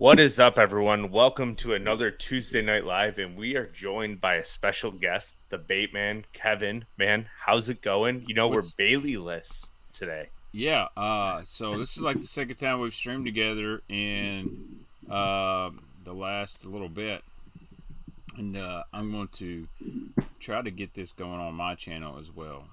What is up, everyone? Welcome to another Tuesday Night Live, and we are joined by a special guest, the bait man, Kevin. Man, how's it going? You know, we're Bailey-less today. Yeah, so this is like the second time we've streamed together in the last little bit. And I'm going to try to get this going on my channel as well.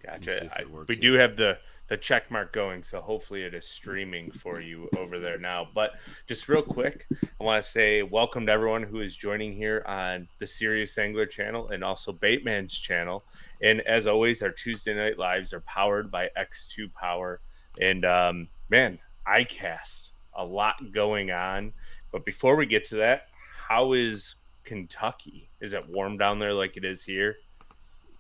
Gotcha. We do have the check mark going, so hopefully it is streaming for you over there now. But just real quick, I want to say welcome to everyone who is joining here on the Serious Angler channel and also Baitman's channel. And as always, our Tuesday Night Lives are powered by X2 Power. And man, Icast, a lot going on. But before we get to that, how is Kentucky? Is it warm down there like it is here?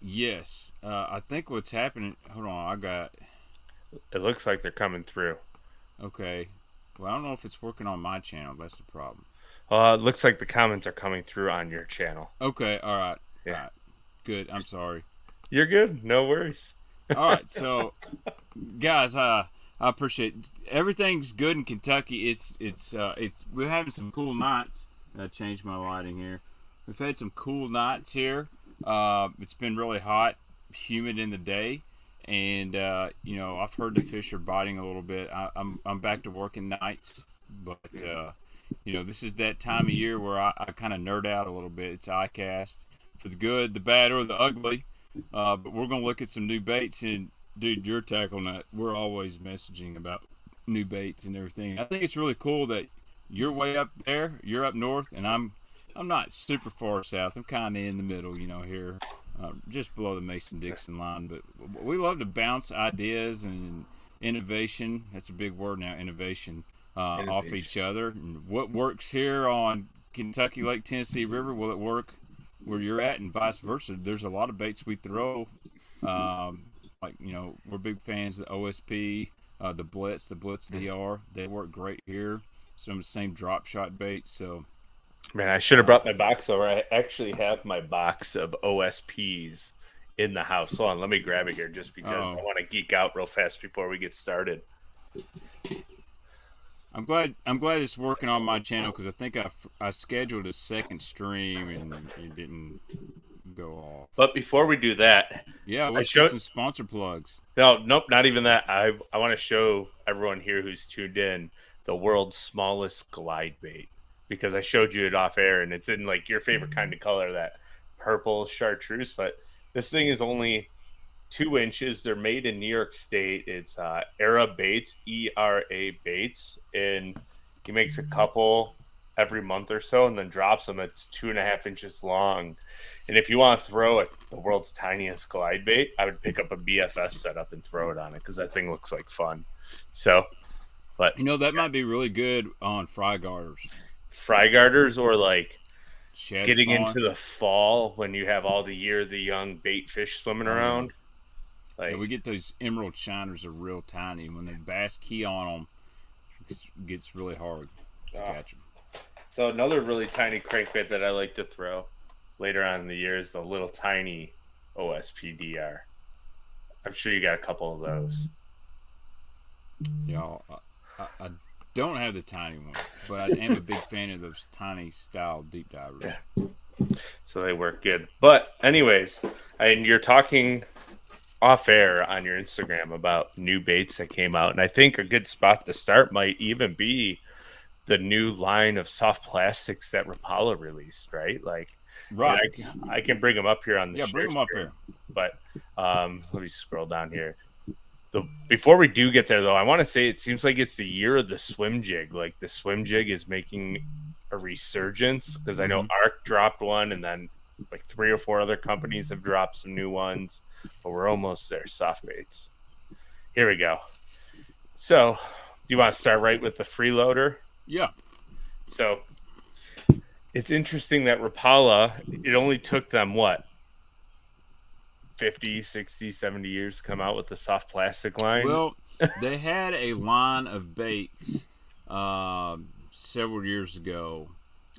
Yes. I think what's happening... Hold on, It looks like they're coming through. Okay. Well, I don't know if it's working on my channel. That's the problem. It looks like the comments are coming through on your channel. Okay, all right. Yeah. All right. Good. I'm sorry. You're good. No worries. All right, so guys, I appreciate it. Everything's good in Kentucky. It's we're having some cool nights. I changed my lighting here. We've had some cool nights here. It's been really hot, humid in the day, and you know, I've heard the fish are biting a little bit. I'm back to working nights, but you know, this is that time of year where I kind of nerd out a little bit. It's Icast for the good, the bad, or the ugly. But we're gonna look at some new baits, and dude, you're tackling that. We're always messaging about new baits and everything. I think it's really cool that you're way up there, you're up north, and I'm not super far south. I'm kind of in the middle, you know, here, just below the Mason-Dixon line. But we love to bounce ideas and innovation. That's a big word now, innovation. Off each other. And what works here on Kentucky Lake Tennessee River, will it work where you're at, and vice versa? There's a lot of baits we throw. Like, you know, we're big fans of the OSP, the Blitz DR. They work great here. Some of the same drop shot baits. So, man, I should have brought my box over. I actually have my box of OSPs in the house. Hold on, let me grab it here just because I want to geek out real fast before we get started. I'm glad it's working on my channel, because I think I scheduled a second stream and it didn't go off. But before we do that, yeah, let's get some sponsor plugs. No, nope, not even that. I want to show everyone here who's tuned in the world's smallest glide bait, because I showed you it off air, and it's in like your favorite kind of color, that purple chartreuse. But this thing is only 2 inches. They're made in New York State. It's Era Baits, ERA Baits, and he makes a couple every month or so and then drops them. It's 2.5 inches long. And if you want to throw it, the world's tiniest glide bait, I would pick up a BFS setup and throw it on it, because that thing looks like fun. So, but you know, that might be really good on fry garters or like Shad getting spawn. into the fall when you have all the young bait fish swimming around. Like, yeah, we get those emerald shiners are real tiny. When the bass key on them, it gets really hard to catch them. So another really tiny crankbait that I like to throw later on in the year is the little tiny OSP DR. I'm sure you got a couple of those. Yeah, I don't have the tiny one, but I am a big fan of those tiny style deep divers. Yeah. So they work good. But anyways, and you're talking off air on your Instagram about new baits that came out, and I think a good spot to start might even be the new line of soft plastics that Rapala released, right? Like, right. I can bring them up here on the bring them up here. But let me scroll down here. Before we do get there, though, I want to say it seems like it's the year of the swim jig. Like, the swim jig is making a resurgence, because I know Arc dropped one, and then like 3 or 4 other companies have dropped some new ones, but we're almost there. Softbaits. Here we go. So, do you want to start right with the freeloader? Yeah. So, it's interesting that Rapala, it only took them, what, 50, 60, 70 years to come out with the soft plastic line? Well, they had a line of baits several years ago.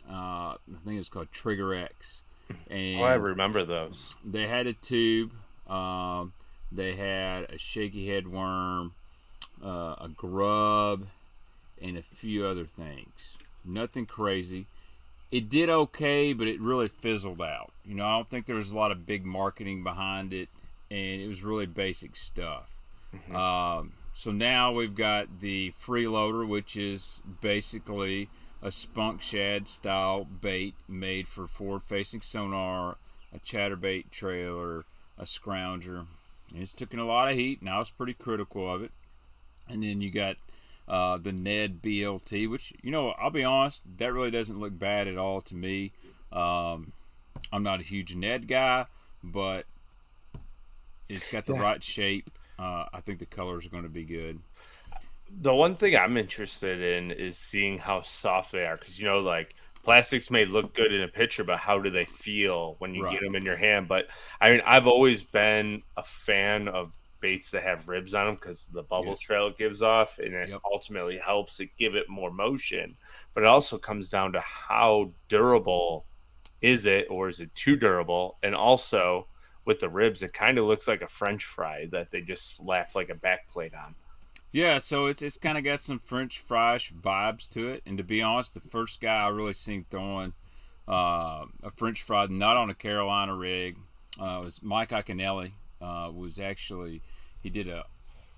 I think it's called Trigger X. And I remember those. They had a tube. They had a shaky head worm, a grub, and a few other things. Nothing crazy. It did okay, but it really fizzled out. You know, I don't think there was a lot of big marketing behind it, and it was really basic stuff. So now we've got the Freeloader, which is basically a Spunk Shad style bait made for forward-facing sonar, a ChatterBait trailer, a scrounger. And it's taken a lot of heat, and I was pretty critical of it. And then you got the Ned BLT, which, you know, I'll be honest, that really doesn't look bad at all to me. I'm not a huge Ned guy, but it's got the right shape. I think the colors are going to be good. The one thing I'm interested in is seeing how soft they are, because, you know, like, plastics may look good in a picture, but how do they feel when you get them in your hand? But I mean, I've always been a fan of baits that have ribs on them because the bubble trail it gives off, and it ultimately helps it give it more motion. But it also comes down to how durable is it, or is it too durable? And also with the ribs, it kind of looks like a French fry that they just slapped like a back plate on. Yeah, so it's kind of got some French fry-ish vibes to it. And to be honest, the first guy I really seen throwing a French fry, not on a Carolina rig, was Mike Iaconelli. He did a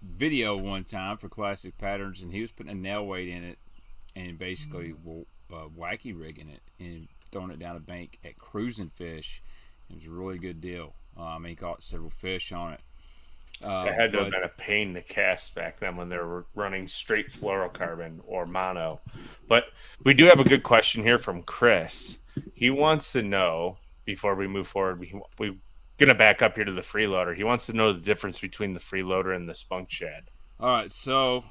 video one time for Classic Patterns, and he was putting a nail weight in it and basically wacky rigging it and throwing it down a bank at Cruising Fish. It was a really good deal. He caught several fish on it. It had to have been a pain to cast back then when they were running straight fluorocarbon or mono. But we do have a good question here from Chris. He wants to know, before we move forward, we're going to back up here to the Freeloader. He wants to know the difference between the Freeloader and the Spunk Shad. All right, so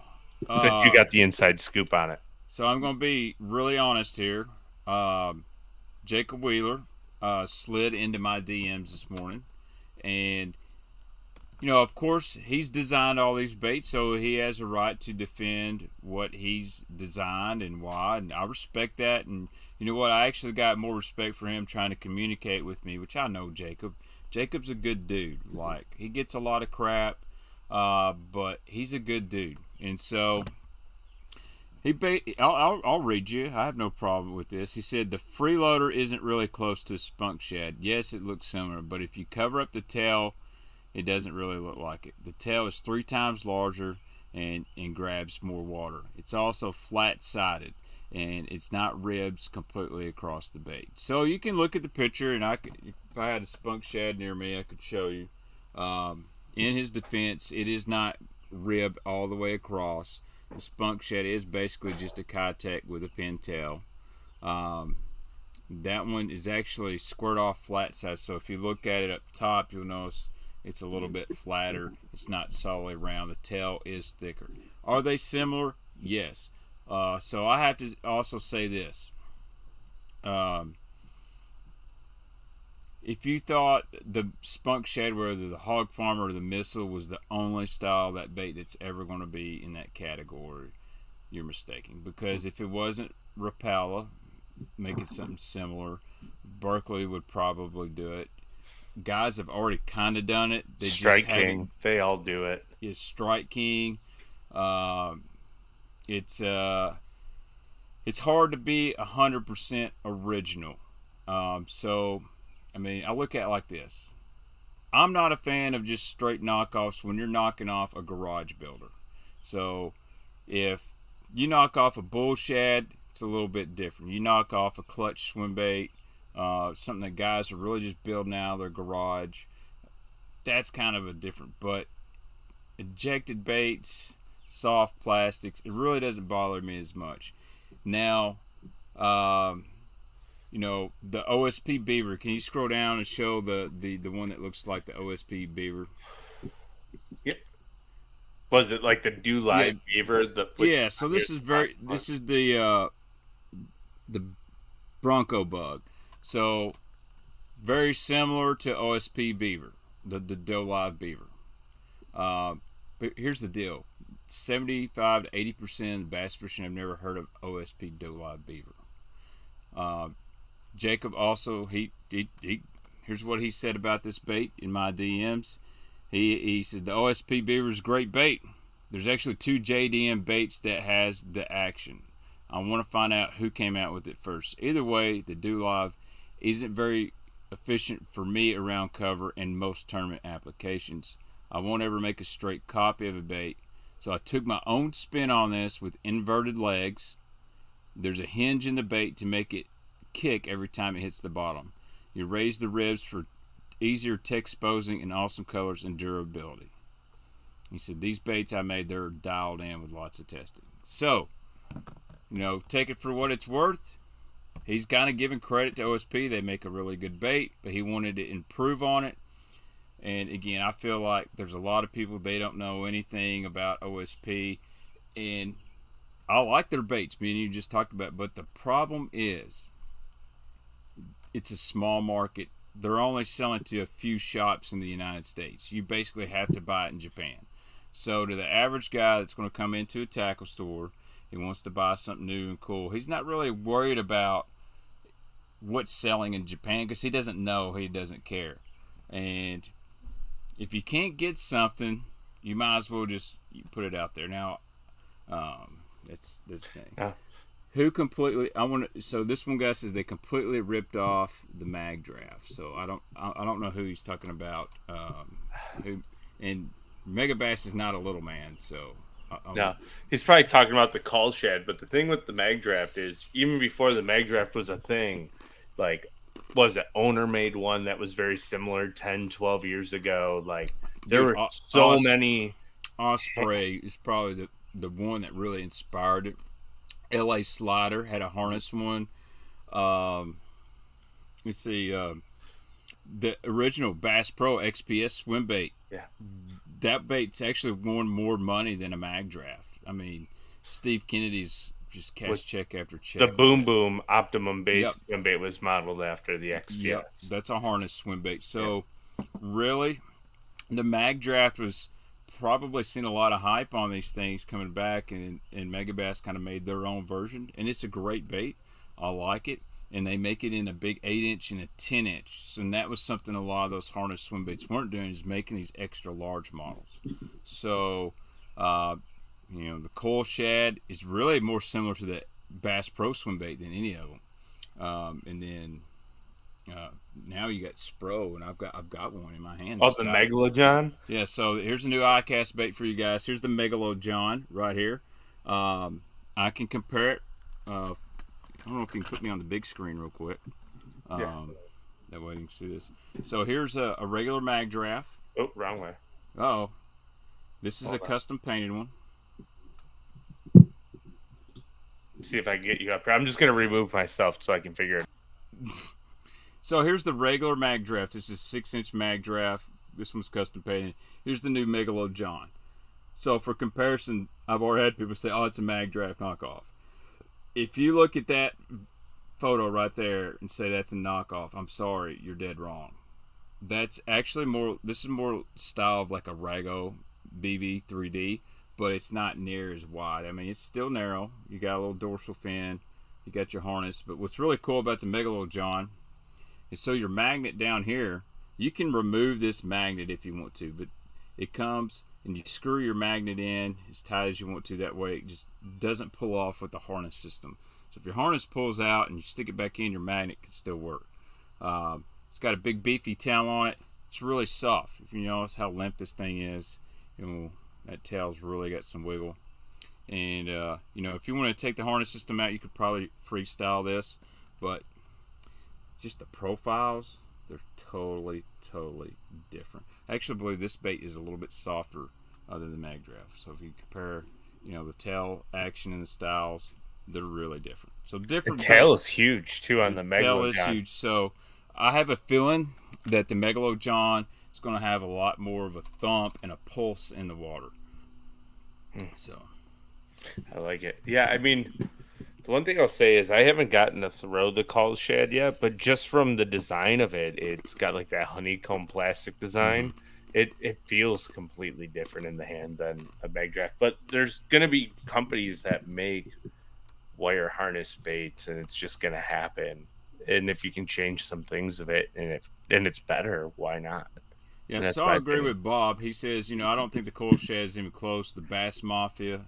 since you got the inside scoop on it. So I'm going to be really honest here. Jacob Wheeler slid into my DMs this morning, and you know, of course, he's designed all these baits, so he has a right to defend what he's designed and why, and I respect that. And you know what? I actually got more respect for him trying to communicate with me, which I know Jacob. Jacob's a good dude. Like, he gets a lot of crap, but he's a good dude. And so I'll read you. I have no problem with this. He said the Freeloader isn't really close to Spunk Shad. Yes, it looks similar, but if you cover up the tail, it doesn't really look like it. The tail is 3 times larger and grabs more water. It's also flat-sided, and it's not ribs completely across the bait. So you can look at the picture, and if I had a Spunk Shad near me, I could show you. In his defense, it is not ribbed all the way across. The Spunk Shad is basically just a Kitech with a pin tail. That one is actually squirt off flat side, so if you look at it up top, you'll notice it's a little bit flatter. It's not solidly round. The tail is thicker. Are they similar? Yes. So I have to also say this. If you thought the Spunk Shad, whether the Hog Farmer or the Missile, was the only style of that bait that's ever going to be in that category, you're mistaken. Because if it wasn't Rapala, make it something similar. Berkeley would probably do it. Guys have already kind of done it. They Strike just King, they all do it. Is Strike King. It's hard to be 100% original. So, I mean, I look at it like this. I'm not a fan of just straight knockoffs when you're knocking off a garage builder. So, if you knock off a bull shad, it's a little bit different. You knock off a clutch swim bait, something that guys are really just building out of their garage, that's kind of a different. But ejected baits, soft plastics, it really doesn't bother me as much. Now, you know, the OSP beaver. Can you scroll down and show the one that looks like the OSP beaver? Yep. Was it like the Do Live beaver? So this is the Bronco bug. So very similar to OSP beaver, the Do Live beaver. But here's the deal: 75 to 80% of the bass fishing have never heard of OSP Do Live beaver. Jacob also here's what he said about this bait in my DMs. He said the OSP beaver is great bait. There's actually 2 JDM baits that has the action. I want to find out who came out with it first. Either way, the Do Live isn't very efficient for me around cover in most tournament applications. I won't ever make a straight copy of a bait, so I took my own spin on this with inverted legs. There's a hinge in the bait to make it kick every time it hits the bottom. You raise the ribs for easier tech exposing and awesome colors and durability. He said, these baits I made, they're dialed in with lots of testing. So, take it for what it's worth. He's kind of giving credit to OSP. They make a really good bait, but he wanted to improve on it. And again, I feel like there's a lot of people, they don't know anything about OSP. And I like their baits, me and you just talked about it. But the problem is, it's a small market. They're only selling to a few shops in the United States. You basically have to buy it in Japan. So to the average guy that's going to come into a tackle store, he wants to buy something new and cool, he's not really worried about what's selling in Japan because he doesn't know, he doesn't care. And if you can't get something, you might as well just put it out there. Now, that's this thing. Yeah. So this one guy says they completely ripped off the mag draft. So I don't know who he's talking about. And Mega Bass is not a little man, so no, he's probably talking about the call shed. But the thing with the mag draft is, even before the mag draft was a thing, like, was it owner made one that was very similar 10, 12 years ago? Like, there were so many. Osprey is probably the one that really inspired it. LA Slider had a harness one. Let's see, the original Bass Pro XPS swim bait. Yeah. That bait's actually won more money than a mag draft. I mean, Steve Kennedy's just cash check after check. The Boom Boom Optimum bait swim bait was modeled after the XPS. Yep, that's a harness swim bait. So, really, the mag draft was probably seen a lot of hype on these things coming back, and Megabass kind of made their own version, and it's a great bait. I like it, and they make it in a big 8-inch and a 10-inch. So, and that was something a lot of those harness swim baits weren't doing, is making these extra large models. So, the coil shad is really more similar to the Bass Pro swim bait than any of them. And then now you got Spro, and I've got one in my hand. Oh, the Megalodon? Yeah, so here's a new Icast bait for you guys. Here's the Megalodon right here. I can compare it. I don't know if you can put me on the big screen real quick. That way you can see this. So here's a regular mag draft. Oh, wrong way. Oh, this is a custom painted one. See if I can get you up here. I'm just going to remove myself so I can figure it. So here's the regular mag draft. This is 6-inch mag draft. This one's custom painted. Here's the new Megalodon. So for comparison, I've already had people say, oh, it's a mag draft knockoff. If you look at that photo right there and say that's a knockoff, I'm sorry, you're dead wrong. That's actually this is more style of like a Rago BV 3D, but it's not near as wide. I mean, it's still narrow. You got a little dorsal fin. You got your harness. But what's really cool about the Megalodon is, so your magnet down here, you can remove this magnet if you want to, but it comes and you screw your magnet in as tight as you want to. That way it just doesn't pull off with the harness system. So if your harness pulls out and you stick it back in, your magnet can still work. It's got a big beefy tail on it. It's really soft. If you notice how limp this thing is, that tail's really got some wiggle. And if you want to take the harness system out, you could probably freestyle this, but just the profiles, they're totally different. I actually believe this bait is a little bit softer than the mag draft. So if you compare, the tail action and the styles, they're really different. So different. The tail is huge too on the Megalodon. Tail is huge. So I have a feeling that the Megalodon is going to have a lot more of a thump and a pulse in the water. So I like it. Yeah, I mean, the one thing I'll say is I haven't gotten to throw the call shad yet, but just from the design of it, it's got like that honeycomb plastic design. It feels completely different in the hand than a mag draft. But there's going to be companies that make wire harness baits, and it's just going to happen. And if you can change some things of it, and it's better, why not? Yeah, so I agree with Bob. He says, I don't think the coil shad is even close. The Bass Mafia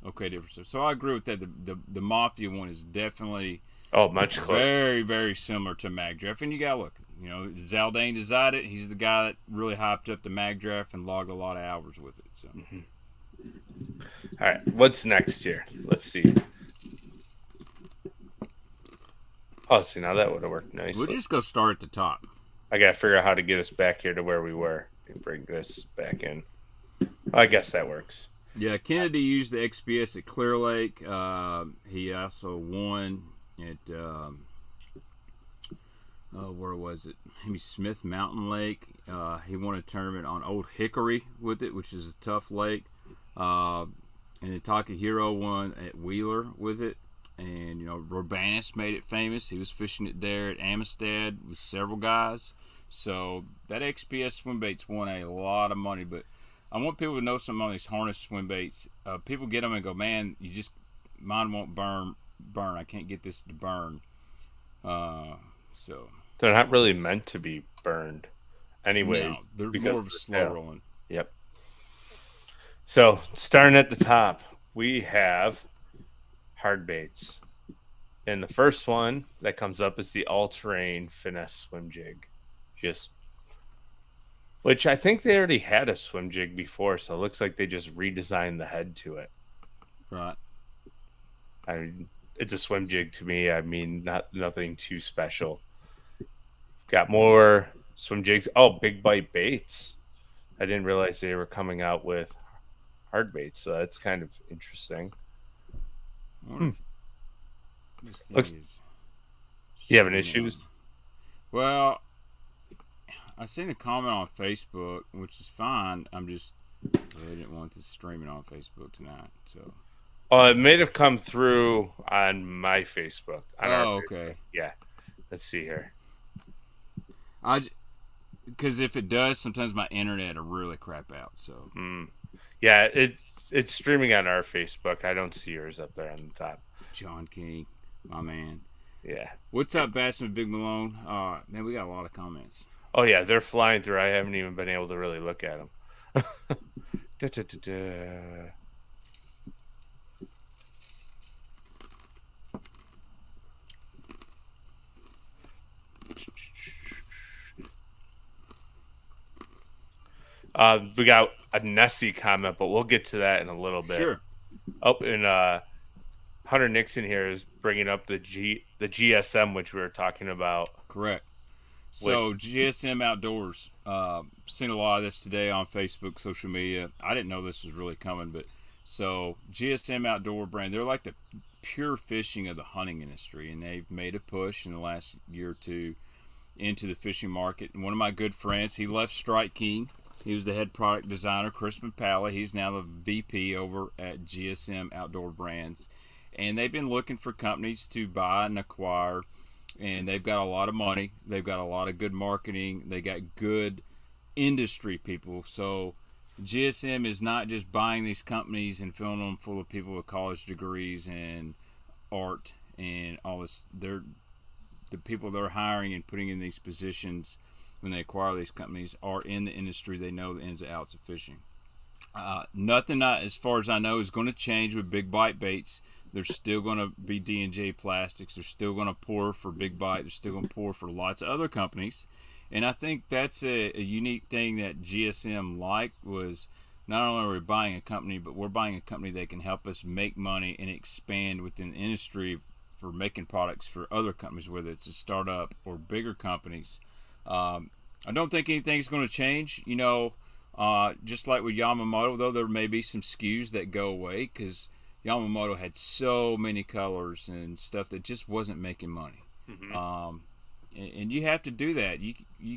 Okay, different stuff. So I agree with that. The Mafia one is definitely Oh, much closer. very, very similar to Mag Draft. And you got to look, Zaldane designed it. He's the guy that really hyped up the Mag Draft and logged a lot of hours with it. So. All right, what's next here? Let's see. Oh, see, now that would have worked nicely. We'll just go start at the top. I got to figure out how to get us back here to where we were and bring this back in. I guess that works. Yeah, Kennedy used the XPS at Clear Lake. He also won at, where was it? Maybe Smith Mountain Lake. He won a tournament on Old Hickory with it, which is a tough lake. And then Takahiro won at Wheeler with it. And, Robanis made it famous. He was fishing it there at Amistad with several guys. So that XPS swim baits won a lot of money. But I want people to know something on these harness swim baits. People get them and go, man, mine won't burn. I can't get this to burn. So they're not really meant to be burned anyways. No, they're more of a slow rolling. Yep. So starting at the top, we have Hardbaits. And the first one that comes up is the all-terrain finesse swim jig. Which I think they already had a swim jig before, so it looks like they just redesigned the head to it. Right. It's a swim jig to me. I mean, nothing too special. Got more swim jigs. Oh, Big Bite Baits. I didn't realize they were coming out with hard baits, so that's kind of interesting. This thing is you having issues? Well, I seen a comment on Facebook, which is fine. I didn't want this streaming on Facebook tonight, so. Oh, it may have come through on my Facebook. Okay. Yeah. Let's see here. Because if it does, sometimes my internet will really crap out. So. Yeah, it's streaming on our Facebook. I don't see yours up there on the top. John King, my man. Yeah. What's up, Bassman Big Malone? Man, we got a lot of comments. Oh yeah, they're flying through. I haven't even been able to really look at them. We got a Nessie comment, but we'll get to that in a little bit. Sure. Oh, and Hunter Nixon here is bringing up the GSM, which we were talking about. Correct. So GSM Outdoors, seen a lot of this today on Facebook, social media. I didn't know this was really coming, but so GSM Outdoor brand, they're like the pure fishing of the hunting industry, and they've made a push in the last year or two into the fishing market. And one of my good friends, he left Strike King. He was the head product designer, Chris Mapala. He's now the VP over at GSM Outdoor Brands. And they've been looking for companies to buy and acquire. And they've got a lot of money. They've got a lot of good marketing. They got good industry people. So GSM is not just buying these companies and filling them full of people with college degrees and art and all this. The people they're hiring and putting in these positions when they acquire these companies are in the industry. They know the ins and outs of fishing. Nothing, as far as I know, is going to change with Big Bite Baits. They're still going to be D&J Plastics. They're still going to pour for Big Bite. They're still going to pour for lots of other companies. And I think that's a unique thing that GSM was not only are we buying a company, but we're buying a company that can help us make money and expand within the industry for making products for other companies, whether it's a startup or bigger companies. I don't think anything's going to change. Just like with Yamamoto, though, there may be some SKUs that go away because Yamamoto had so many colors and stuff that just wasn't making money. Mm-hmm. And you have to do that. You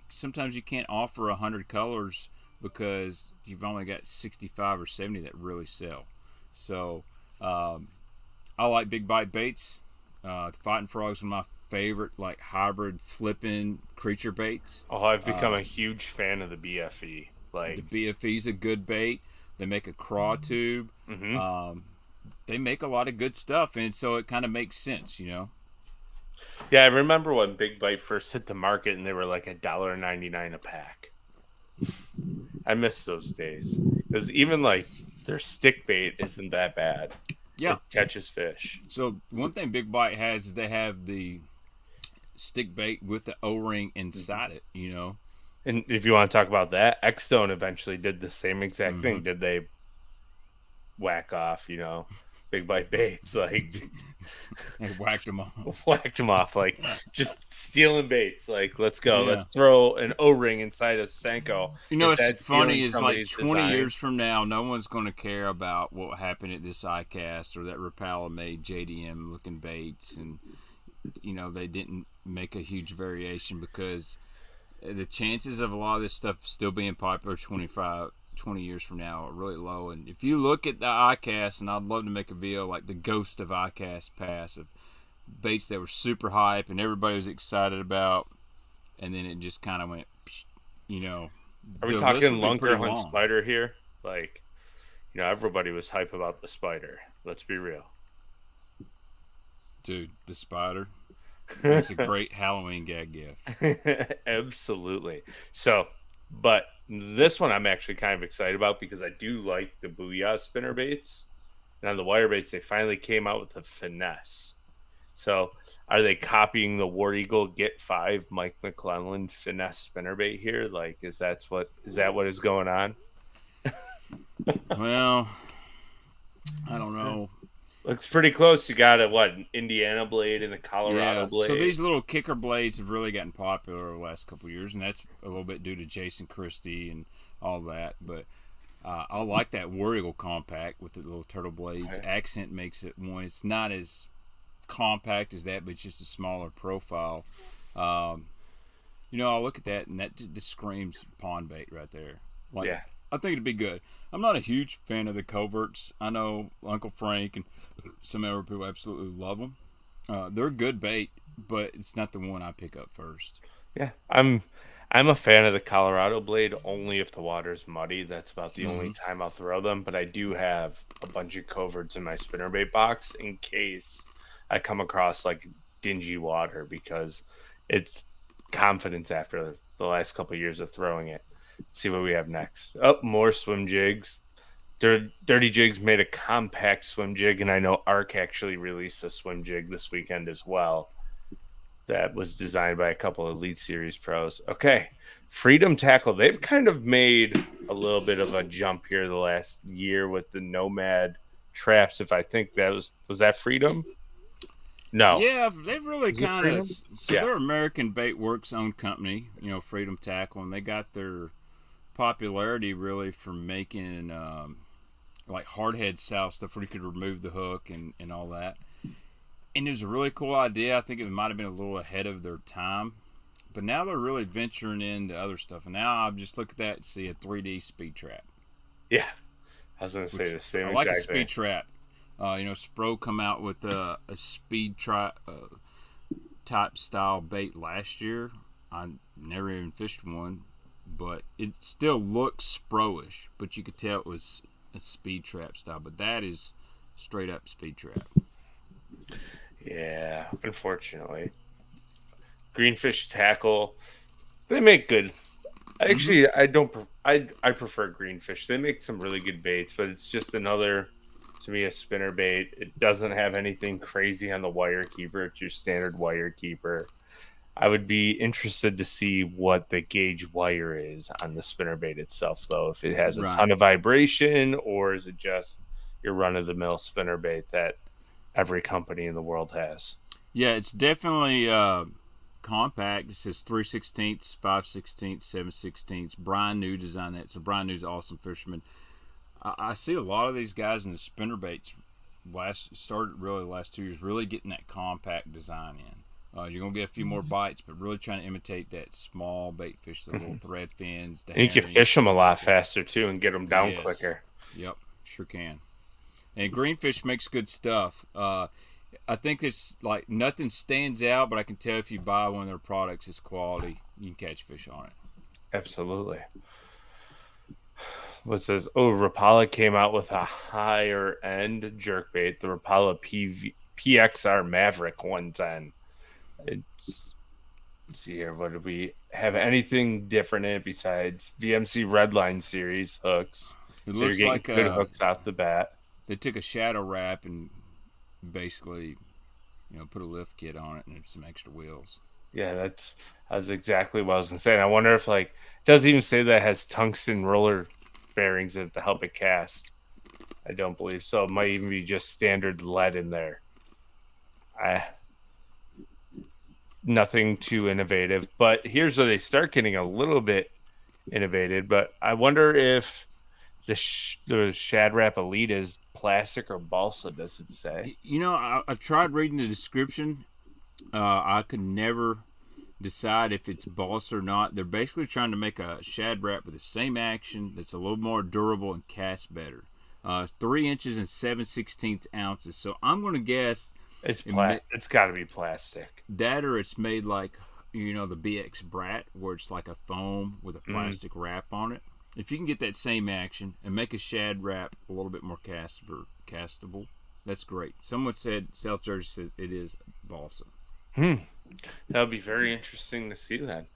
sometimes you can't offer 100 colors because you've only got 65 or 70 that really sell. So I like Big Bite Baits. Fighting Frog's one of my favorite hybrid flipping creature baits. Oh, I've become a huge fan of the BFE. The BFE's a good bait. They make a craw tube. Mm-hmm. They make a lot of good stuff, and so it kind of makes sense, Yeah, I remember when Big Bite first hit the market, and they were like $1.99 a pack. I miss those days because even their stick bait isn't that bad. Yeah. It catches fish. So one thing Big Bite has is they have the stick bait with the O-ring inside it. And if you want to talk about that, X-Zone eventually did the same exact Mm-hmm. thing. Did they whack off, Big Bite baits? Like, They whacked them off. whacked them off, like just stealing baits. Like, let's go. Yeah. Let's throw an O-ring inside a Senko. Is What's that funny stealing is like somebody's 20 design? years from now, no one's going to care about what happened at this Icast or that Rapala made JDM looking baits, and they didn't make a huge variation because the chances of a lot of this stuff still being popular 20 years from now are really low. And if you look at the Icast, and I'd love to make a video like the ghost of Icast Pass of baits that were super hype and everybody was excited about, and then it just kind of went, Are we the list talking would be Lunker pretty Hunt long. Spider here? Like, everybody was hype about the Spider. Let's be real. Dude, the spider makes a great Halloween gag gift. Absolutely. So, but this one I'm actually kind of excited about because I do like the Booyah spinner baits. And on the wire baits, they finally came out with the finesse. So, are they copying the War Eagle Get 5 Mike McClellan finesse spinner bait here? Like, is that what is going on? Well, I don't know. Looks pretty close. You got an Indiana blade and a Colorado blade. So these little kicker blades have really gotten popular over the last couple of years, and that's a little bit due to Jason Christie and all that. But I like that War Eagle compact with the little turtle blades. Okay. Accent makes it one. It's not as compact as that, but it's just a smaller profile. I look at that, and that just screams pond bait right there. Like, Yeah. I think it'd be good. I'm not a huge fan of the coverts. I know Uncle Frank and some other people absolutely love them. They're good bait, but it's not the one I pick up first. Yeah, I'm a fan of the Colorado blade only if the water's muddy. That's about the only time I'll throw them. But I do have a bunch of coverts in my spinnerbait box in case I come across like dingy water because it's confidence after the last couple of years of throwing it. Let's see what we have next. Oh, more swim jigs. Dirty Jigs made a compact swim jig, and I know Arc actually released a swim jig this weekend as well. That was designed by a couple of Elite Series pros. Okay, Freedom Tackle. They've kind of made a little bit of a jump here the last year with the Nomad traps. If I think that was that Freedom? No. Yeah, they've really kind of. So Yeah. they're American Bait Works owned company, Freedom Tackle, and they got their popularity really from making like hardhead style stuff where you could remove the hook and all that. And it was a really cool idea. I think it might have been a little ahead of their time. But now they're really venturing into other stuff. And now I just look at that and see a 3D speed trap. Yeah. I was going to say the same I like a exact speed thing. trap. Spro come out with a speed trap type style bait last year. I never even fished one. But it still looks Spro-ish. But you could tell it was a speed trap style. But that is straight up speed trap. Yeah, unfortunately. Greenfish Tackle, they make good. Actually, I don't. I prefer Greenfish. They make some really good baits, but it's just another, to me, a spinner bait. It doesn't have anything crazy on the wire keeper. It's your standard wire keeper. I would be interested to see what the gauge wire is on the spinner bait itself, though. If it has a ton of vibration, or is it just your run-of-the-mill spinner bait that every company in the world has? Yeah, it's definitely compact. It says 3/16, 5/16, 7/16. Brian New designed that. So Brian New's an awesome fisherman. I see a lot of these guys in the spinner baits started really the last 2 years really getting that compact design in. You're going to get a few more bites, but really trying to imitate that small bait fish, the little thread fins. And you can fish them a lot faster, too, and get them down quicker. Yep, sure can. And Greenfish makes good stuff. I think it's like nothing stands out, but I can tell if you buy one of their products, it's quality. You can catch fish on it. Absolutely. What says? Oh, Rapala came out with a higher end jerkbait, the Rapala PXR Maverick 110. Let's see here. What do we have? Anything different in it besides VMC Redline series hooks? It so looks you're like getting good hooks off the bat. they took a shadow wrap and basically, put a lift kit on it and some extra wheels. Yeah, that's exactly what I was gonna say. And I wonder if like it doesn't even say that it has tungsten roller bearings in it to help it cast. I don't believe so. It might even be just standard lead in there. Nothing too innovative. But here's where they start getting a little bit innovated. But I wonder if the Shad Wrap Elite is plastic or balsa. Does it say? I tried reading the description. I could never decide if it's balsa or not. They're basically trying to make a Shad Wrap with the same action that's a little more durable and casts better. 3 inches and 7/16 ounces. So I'm going to guess It's it's got to be plastic. that, or it's made like the BX Brat, where it's like a foam with a plastic wrap on it. If you can get that same action and make a Shad Wrap a little bit more castable, that's great. Someone said South Jersey says it is balsa. That would be very interesting to see that.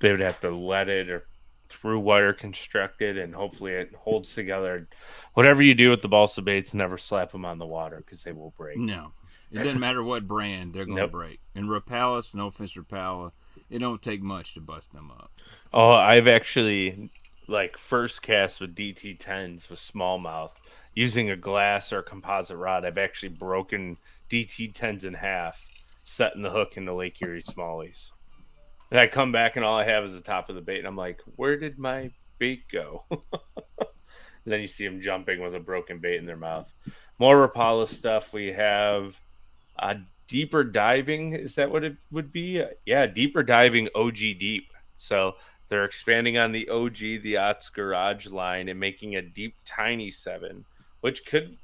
They would have to let it or through wire constructed, and hopefully it holds together. Whatever you do with the balsa baits, never slap them on the water because they will break. No, it doesn't matter what brand, they're going to Nope. break. And Rapala, no offense to Rapala, it don't take much to bust them up. Oh, I've actually first cast with DT10s with smallmouth using a glass or a composite rod. I've actually broken DT10s in half, setting the hook into Lake Erie smallies. And I come back and all I have is the top of the bait, and I'm like, where did my bait go? And then you see them jumping with a broken bait in their mouth. More Rapala stuff. We have deeper diving. Is that what it would be? Yeah, deeper diving OG deep. So they're expanding on the OG, the Otts Garage line, and making a deep tiny 7, which could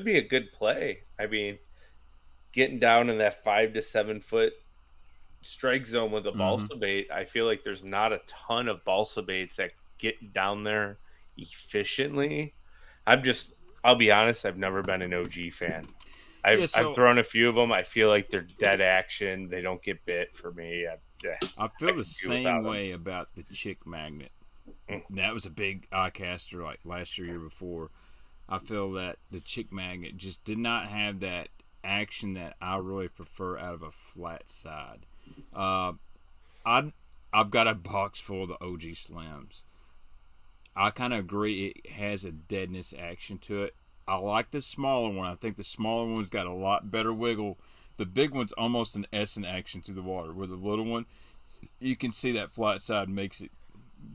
be a good play. I mean, getting down in that 5 to 7 foot strike zone with a balsa bait, I feel like there's not a ton of balsa baits that get down there efficiently. I'll be honest, I've never been an OG fan. I've thrown a few of them. I feel like they're dead action. They don't get bit for me. I feel the same way about the Chick Magnet. That was a big Icaster like last year before. I feel that the Chick Magnet just did not have that action that I really prefer out of a flat side. I've got a box full of the OG Slims. I kind of agree it has a deadness action to it. I like the smaller one. I think the smaller one's got a lot better wiggle. The big one's almost an S in action through the water. Where the little one, you can see that flat side makes it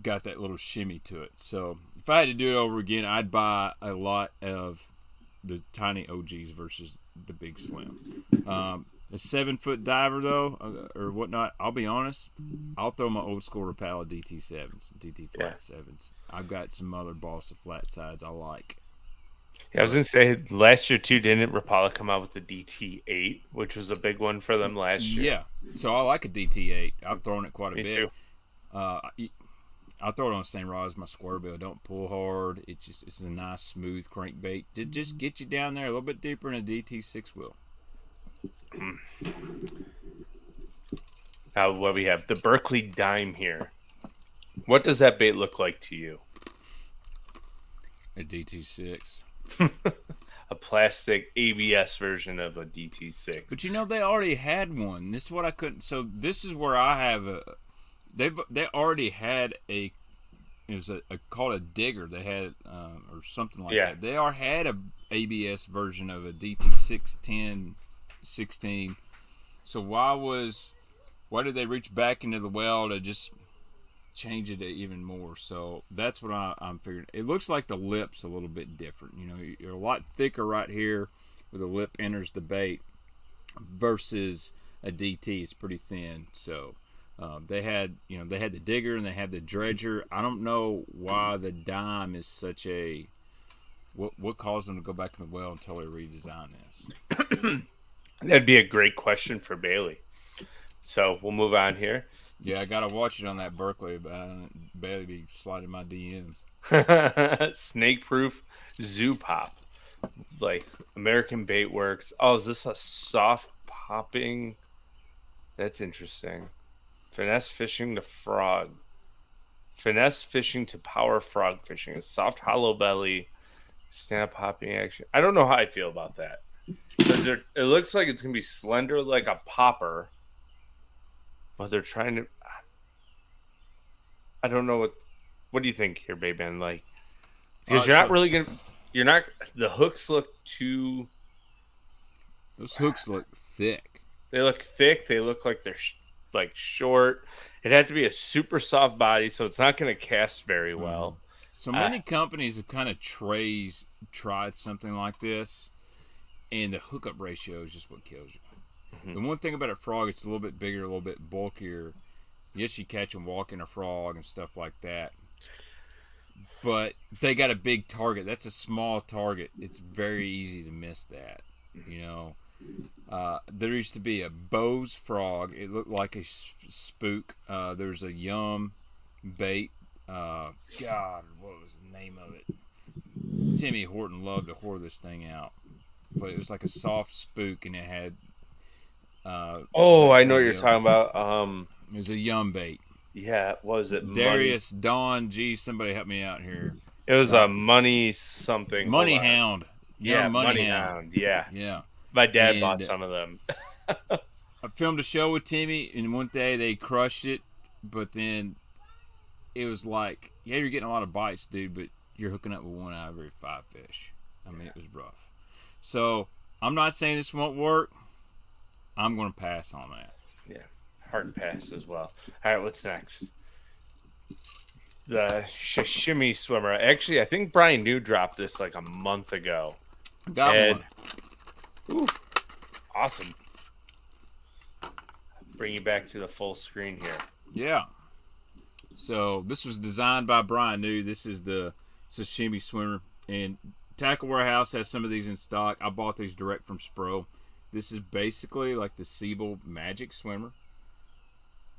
got that little shimmy to it. So if I had to do it over again, I'd buy a lot of the tiny OGs versus the big Slim. A 7-foot diver though, or whatnot. I'll be honest, I'll throw my old school Rapala DT7s, DT flat 7s. I've got some other balsa flat sides I like. Yeah, I was gonna say last year too. Didn't Rapala come out with the DT8, which was a big one for them last year? Yeah, so I like a DT8. I've thrown it quite a Me bit. too. I throw it on the same rod as my square bill. Don't pull hard. It's a nice smooth crankbait to just get you down there a little bit deeper in a DT6 will. Now what we have, the Berkeley Dime here. What does that bait look like to you? A DT6. A plastic ABS version of a DT6. But they already had one. This is what I couldn't. So this is where I have a. They already had a. It was called a digger. They had or something like that. They had a ABS version of a DT6, 10, 16. So why did they reach back into the well to just change it even more? So that's what I'm figuring. It looks like the lip's a little bit different. You're a lot thicker right here where the lip enters the bait versus a DT. It's pretty thin. So they had the digger and they had the dredger. I don't know why the Dime is such a what caused them to go back in the well until they redesign this. That'd be a great question for Bailey. So we'll move on here. Yeah, I gotta watch it on that Berkeley, but I barely be sliding my DMs. Snake proof zoo pop, like American Bait Works. Oh, is this a soft popping? That's interesting. Finesse fishing to frog. Finesse fishing to power frog fishing. A soft hollow belly Snap hopping action. I don't know how I feel about that. Because it looks like it's going to be slender like a popper. But they're trying to... I don't know what do you think here, babe man? Like, because you're not really gonna, you're not. The hooks look too. Those hooks look thick. They look thick. They look like they're like short. It had to be a super soft body, so it's not going to cast very well. So many companies have kind of tried something like this, and the hookup ratio is just what kills you. The one thing about a frog, it's a little bit bigger, a little bit bulkier. Yes, you catch them walking a frog and stuff like that. But they got a big target. That's a small target. It's very easy to miss that. You know, there used to be a Bose frog. It looked like a spook. There's a Yum bait. God, what was the name of it? Timmy Horton loved to whore this thing out. But it was like a soft spook, and it had... I know what you're talking about. It was a Yum bait. Yeah, what was it? Darius, Dawn, geez, somebody help me out here. It was a money something. Money Hound. Yeah, Money Hound. Yeah. Yeah. My dad bought some of them. I filmed a show with Timmy, and one day they crushed it, but then it was like, yeah, you're getting a lot of bites, dude, but you're hooking up with one out of every 5 fish. I mean, it was rough. So I'm not saying this won't work. I'm going to pass on that. Yeah, hard pass as well. All right, what's next? The Sashimi Swimmer. Actually, I think Brian New dropped this like a month ago. Got one. Ooh, awesome. Bring you back to the full screen here. Yeah. So this was designed by Brian New. This is the Sashimi Swimmer. And Tackle Warehouse has some of these in stock. I bought these direct from Spro. This is basically like the Siebel Magic Swimmer.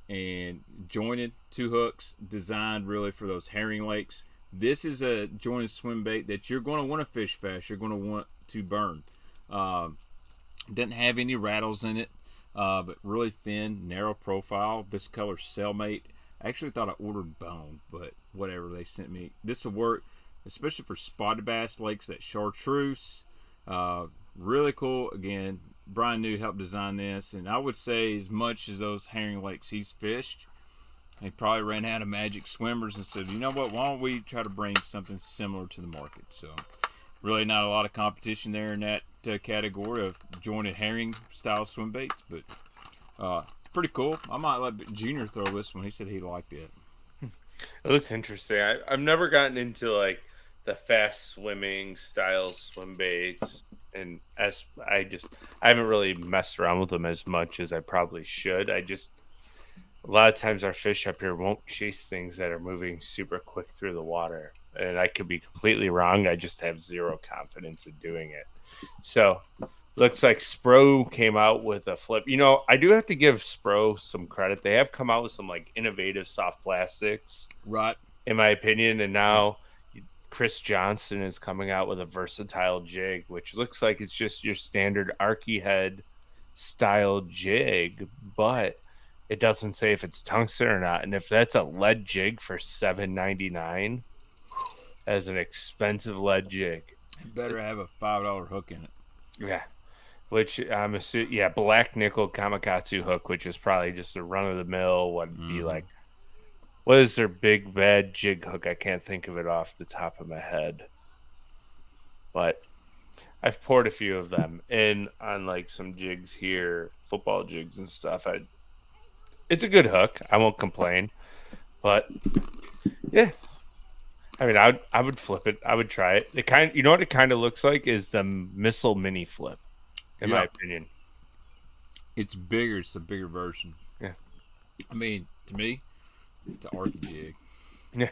And jointed 2 hooks, designed really for those herring lakes. This is a jointed swim bait that you're going to want to fish fast. You're going to want to burn. Doesn't have any rattles in it, but really thin, narrow profile. This color Cellmate. I actually thought I ordered bone, but whatever, they sent me. This will work, especially for spotted bass lakes, that chartreuse. Really cool. Again, Brian New helped design this, and I would say as much as those herring lakes he's fished, he probably ran out of magic swimmers and said, you know what, why don't we try to bring something similar to the market? So really not a lot of competition there in that category of jointed herring style swim baits, but pretty cool. I might let Junior throw this one. He said he liked it. It looks interesting. I've never gotten into like the fast swimming style swim baits, and I haven't really messed around with them as much as I probably should. A lot of times our fish up here won't chase things that are moving super quick through the water, and I could be completely wrong. I just have zero confidence in doing it. So looks like Spro came out with a flip. You know, I do have to give Spro some credit. They have come out with some like innovative soft plastics, right? In my opinion, and now Chris Johnston is coming out with a versatile jig, which looks like it's just your standard Arky head style jig, but it doesn't say if it's tungsten or not. And if that's a lead jig for $7.99, as an expensive lead jig, it better have a $5 hook in it. Yeah, which I'm assuming, yeah, black nickel Kamakatsu hook, which is probably just a run of the mill. Would be like, what is their big bad jig hook? I can't think of it off the top of my head, but I've poured a few of them in on like some jigs here, football jigs and stuff. It's a good hook. I won't complain, but yeah, I mean, I would flip it. I would try it. You know what it kind of looks like is the Missile Mini Flip, in my opinion. It's bigger. It's a bigger version. Yeah. I mean, to me, it's an Arky jig. Yeah.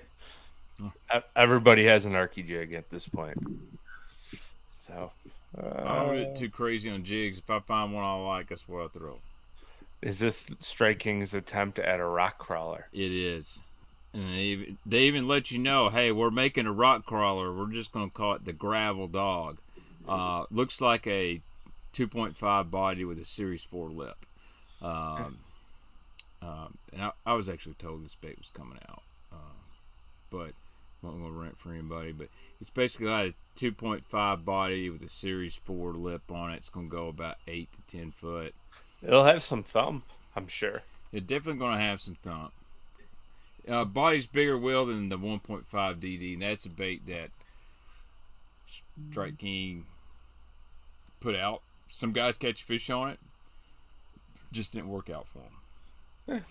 Everybody has an Arky jig at this point. So. I don't get too crazy on jigs. If I find one I like, that's what I throw. Is this Strike King's attempt at a rock crawler? It is. And they even let you know, hey, we're making a rock crawler. We're just going to call it the Gravel Dog. Looks like a 2.5 body with a Series 4 lip. And I was actually told this bait was coming out. But won't go rent for anybody, but it's basically like a 2.5 body with a Series 4 lip on it. It's going to go about 8 to 10 foot. It'll have some thump, I'm sure. It's definitely going to have some thump. Body's bigger wheel than the 1.5 DD, and that's a bait that Strike King put out. Some guys catch fish on it. Just didn't work out for them.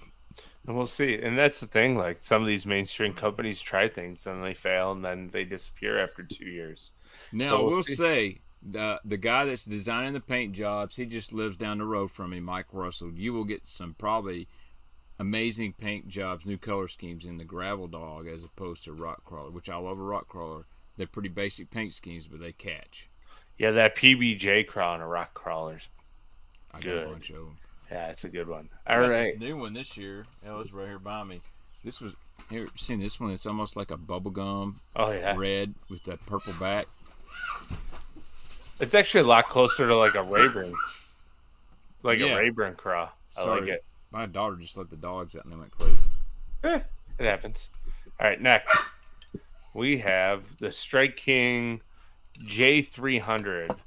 And we'll see. And that's the thing. Like, some of these mainstream companies try things and they fail, and then they disappear after 2 years. Now, So I will see. say, the guy that's designing the paint jobs, he just lives down the road from me, Mike Russell. You will get some probably amazing paint jobs, new color schemes in the Gravel Dog as opposed to Rock Crawler, which I love a Rock Crawler. They're pretty basic paint schemes, but they catch. Yeah, that PBJ crawl and a rock crawler's I good. got a bunch of them. Yeah, it's a good one. I All got right. this new one this year. It was right here by me. This was here. Seen this one? It's almost like a bubblegum Oh, yeah. red with that purple back. It's actually a lot closer to like a Rayburn. Like Yeah. a Rayburn craw. I like Sorry, it. my daughter just let the dogs out and they went crazy. It happens. All right, next. We have the Strike King J300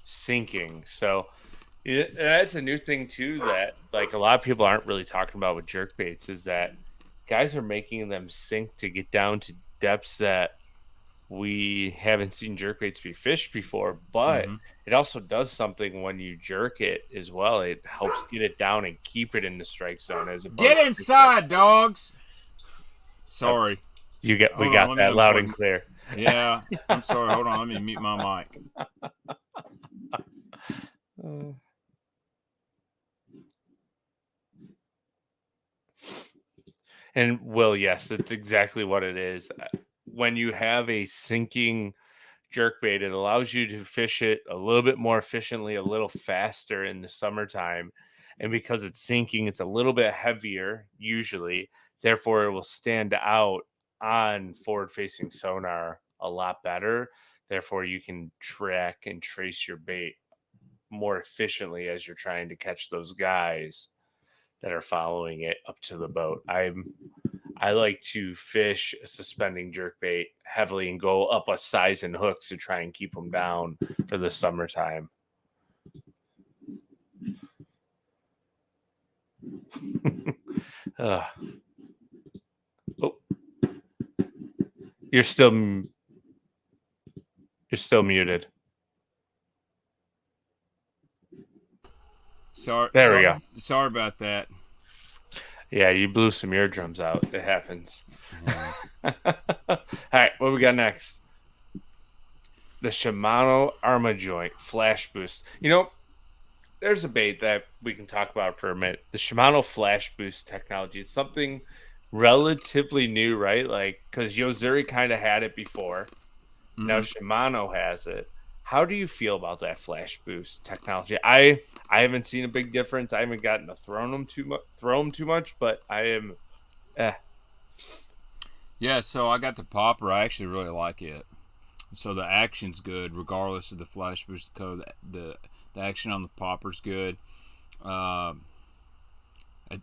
sinking. So that's a new thing too that like a lot of people aren't really talking about with jerkbaits is that guys are making them sink to get down to depths that we haven't seen jerkbaits be fished before, but it also does something when you jerk it as well. It helps get it down and keep it in the strike zone as opposed Get inside, dogs. Sorry. we Hold on, got let me that loud unplug and clear. Yeah, I'm sorry. Hold on, let me mute my mic. And Will, yes, that's exactly what it is. When you have a sinking jerkbait, it allows you to fish it a little bit more efficiently, a little faster in the summertime. And because it's sinking, it's a little bit heavier usually. Therefore, it will stand out on forward-facing sonar a lot better. Therefore, you can track and trace your bait more efficiently as you're trying to catch those guys that are following it up to the boat. I like to fish a suspending jerkbait heavily and go up a size and hooks to try and keep them down for the summertime. Oh, you're still muted. Sorry. There we go. Sorry about that. Yeah, you blew some eardrums out. It happens. All right, what we got next? The Shimano Arma Joint Flash Boost. You know, there's a bait that we can talk about for a minute. The Shimano Flash Boost technology. It's something relatively new, right? Like, because Yozuri kind of had it before. Now Shimano has it. How do you feel about that Flash Boost technology? I haven't seen a big difference. I haven't gotten to throw them too much, but I am. Yeah, so I got the popper. I actually really like it. So the action's good, regardless of the Flash Boost code. The action on the popper's good.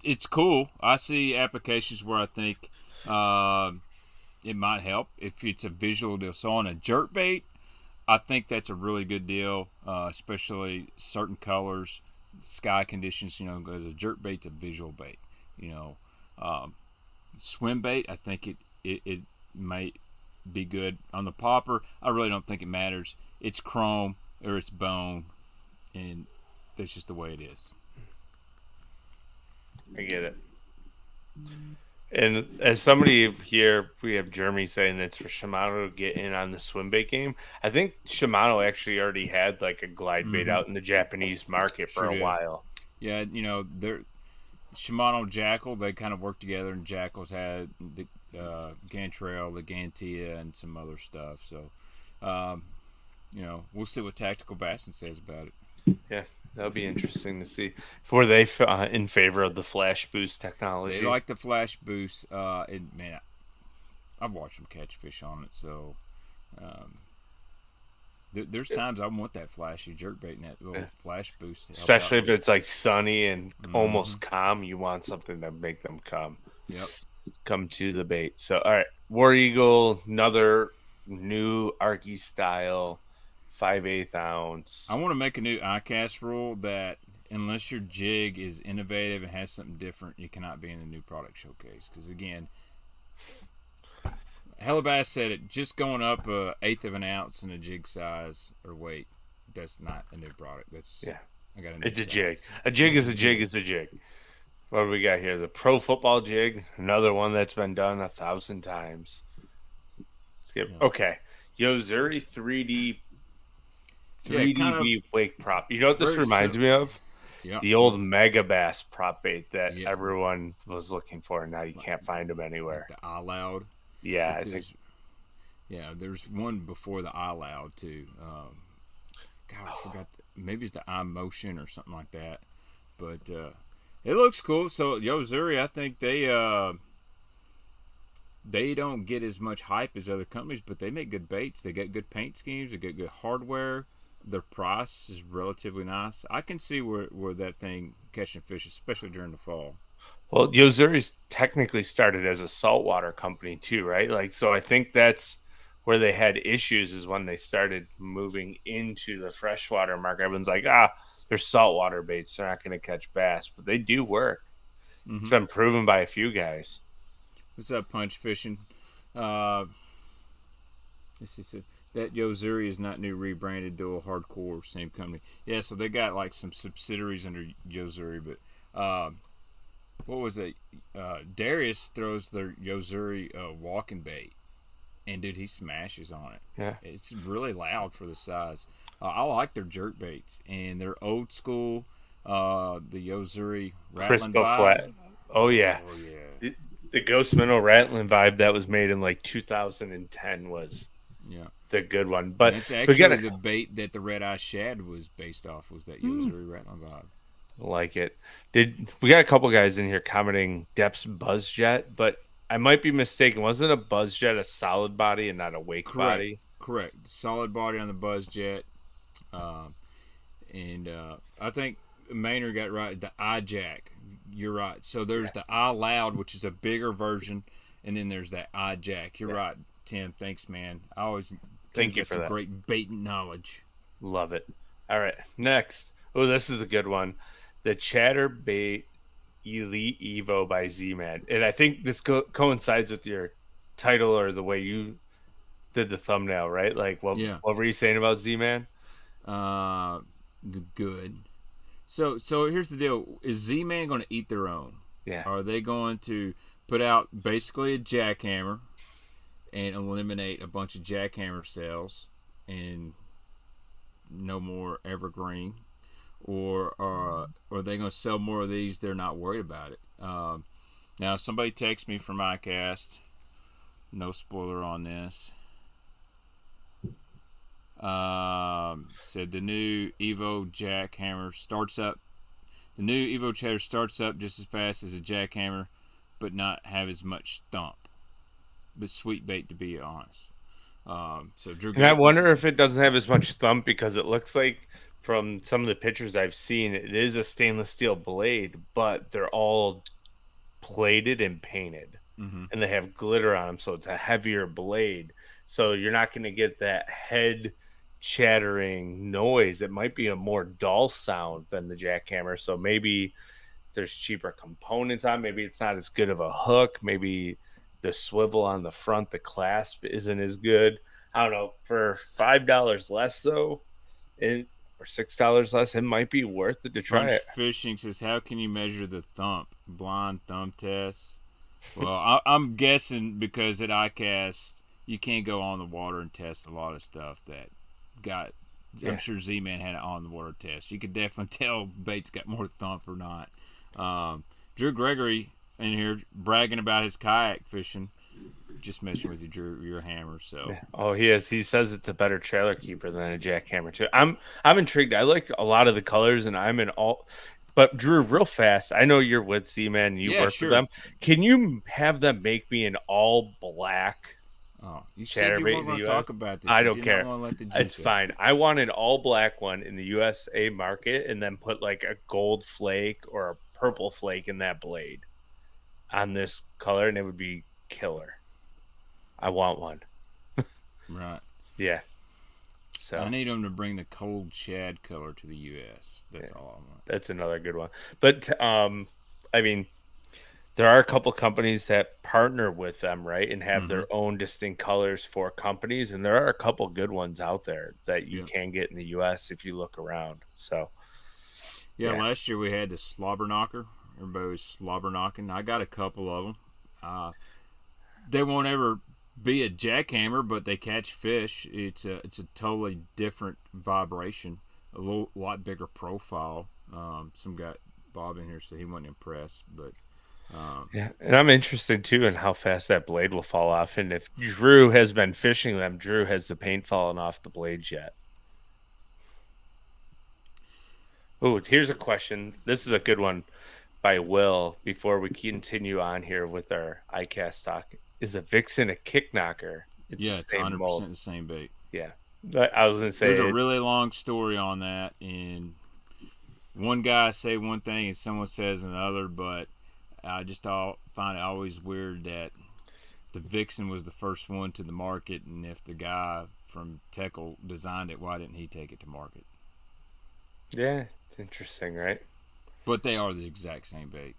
It's cool. I see applications where I think it might help if it's a visual deal. So on a jerkbait, I think that's a really good deal, especially certain colors, sky conditions. You know, because a jerkbait's a visual bait. You know, swim bait, I think it might be good. On the popper, I really don't think it matters. It's chrome or it's bone, and that's just the way it is. I get it. And as somebody here, we have Jeremy saying it's for Shimano to get in on the swim bait game. I think Shimano actually already had like a glide bait out in the Japanese market for a while. Yeah, you know, they're Shimano Jackal, they kind of work together, and Jackal's had the Gantrail, the Gantia, and some other stuff. So, you know, we'll see what Tactical Bassin says about it. Yeah, that'll be interesting to see. Were they in favor of the Flash Boost technology? They like the Flash Boost. Man, I've watched them catch fish on it, so there's times I want that flashy jerkbait and that little Flash Boost. Especially if it's like sunny and almost calm, you want something to make them come. Yep. come to the bait. So, all right, War Eagle, another new Arky style, 5/8 ounce. I want to make a new Icast rule that unless your jig is innovative and has something different, you cannot be in the new product showcase. Because again, Hellabass said it, just going up a eighth of an ounce in a jig size or weight, that's not a new product. That's I got a new It's a size. jig. A jig is a jig is a jig. What do we got here? The pro football jig, another one that's been done 1,000 times. Okay, Yozuri 3D wake prop. You know what this reminds me of? Yeah. The old Mega Bass prop bait that everyone was looking for, and now you can't find them anywhere. Like the eye loud. Yeah, I think. Yeah, there's one before the eye loud too. God, I forgot. Maybe it's the eye motion or something like that. But it looks cool. So Yozuri, I think they don't get as much hype as other companies, but they make good baits. They get good paint schemes. They get good hardware. Their price is relatively nice. I can see where that thing catching fish, especially during the fall. Well, Yozuri's technically started as a saltwater company too, right? Like, so I think that's where they had issues is when they started moving into the freshwater market. Everyone's like, they're saltwater baits. They're not going to catch bass, but they do work. Mm-hmm. It's been proven by a few guys. What's up, Punch Fishing? This is that Yozuri is not new, rebranded, dual hardcore, same company. Yeah, so they got like some subsidiaries under Yozuri, but what was that? Darius throws their Yozuri walking bait, and dude, he smashes on it. Yeah, it's really loud for the size. I like their jerk baits, and they're old school. The Yozuri rattling Crisco vibe. flat. Oh yeah. The Ghost Minnow rattling vibe that was made in like 2010 was the good one. But it's actually the bait that the Red Eye Shad was based off, was that Yozuri rattling vibe. Like it. We got a couple guys in here commenting Depp's Buzz Jet, but I might be mistaken. Wasn't a Buzz Jet a solid body and not a wake body? Correct. Solid body on the Buzz Jet. And I think Maynard got right. The eye jack. You're right. So there's the eye loud, which is a bigger version, and then there's that eye jack. You're right, Tim. Thanks, man. I always thank you for that. Great bait knowledge. Love it. All right, next. Oh, this is a good one. The ChatterBait Elite Evo by Z-Man, and I think this coincides with your title or the way you did the thumbnail, right? Like, what were you saying about Z-Man? The good. So here's the deal: is Z-Man going to eat their own? Yeah. Are they going to put out basically a jackhammer and eliminate a bunch of jackhammer sales and no more evergreen, or are they going to sell more of these? They're not worried about it. Now, somebody texts me from Icast. No spoiler on this. Said the new Evo jackhammer starts up. The new Evo chatter starts up just as fast as a jackhammer, but not have as much thump. But sweet bait, to be honest. So Drew. And I wonder if it doesn't have as much thump because it looks like from some of the pictures I've seen, it is a stainless steel blade, but they're all plated and painted, and they have glitter on them, so it's a heavier blade. So you're not going to get that head chattering noise. It might be a more dull sound than the jackhammer. So maybe there's cheaper components on. Maybe it's not as good of a hook. Maybe the swivel on the front, the clasp isn't as good. I don't know. For $5 less though, or $6 less, it might be worth it to try it. Fishing says, how can you measure the thump? Blind thumb test. Well, I'm guessing because at Icast you can't go on the water and test a lot of stuff that got. I'm sure Z-Man had an on the water test. You could definitely tell if bait's got more thump or not. Drew Gregory in here bragging about his kayak fishing. Just messing with you, Drew, your hammer. So oh, he is. He says it's a better trailer keeper than a jackhammer too. I'm intrigued. I like a lot of the colors, and I'm in all. But Drew, real fast, I know you're with Z-Man and you work with them. Can you have them make me an all black? Oh, you said you weren't going to talk about this. I don't care. It's fine. I want an all black one in the USA market, and then put like a gold flake or a purple flake in that blade. on this color, and it would be killer. I want one. Right. Yeah. So I need them to bring the cold shad color to the U.S. That's all I want. that's another good one. But I mean, there are a couple companies that partner with them, right, and have their own distinct colors for companies, and there are a couple good ones out there that you can get in the U.S. if you look around. So, yeah, last year we had the slobber knocker. Everybody was slobber knocking. I got a couple of them. They won't ever be a jackhammer, but they catch fish. It's a totally different vibration, a lot bigger profile. Some guy Bob in here said he wasn't impressed, but yeah, and I'm interested too in how fast that blade will fall off, and if Drew has been fishing them, Drew has the paint fallen off the blades yet. Oh, here's a question. This is a good one by Will. Before we continue on here with our Icast talk, is a Vixen a kick knocker? It's 100% the same bait. Yeah, I was gonna say there's a really long story on that, and one guy say one thing and someone says another, but I just find it always weird that the Vixen was the first one to the market, and if the guy from Teckle designed it, why didn't he take it to market? Yeah, it's interesting, right? But they are the exact same bait.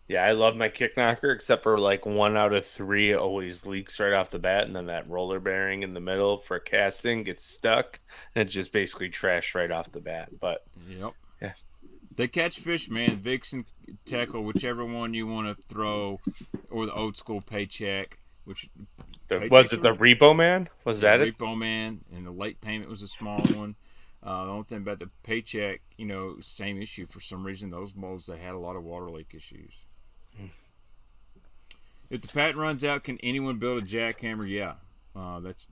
Yeah, I love my kick knocker, except for like 1 out of 3 always leaks right off the bat, and then that roller bearing in the middle for casting gets stuck, and it's just basically trash right off the bat. But yeah, they catch fish, man. Vixen, Teckle, whichever one you want to throw, or the old school paycheck. Was it the Repo Man? Was that it? Repo Man, and the late payment was a small one. The only thing about the paycheck, same issue. For some reason, those molds, they had a lot of water leak issues. If the patent runs out, can anyone build a jackhammer? Yeah, that's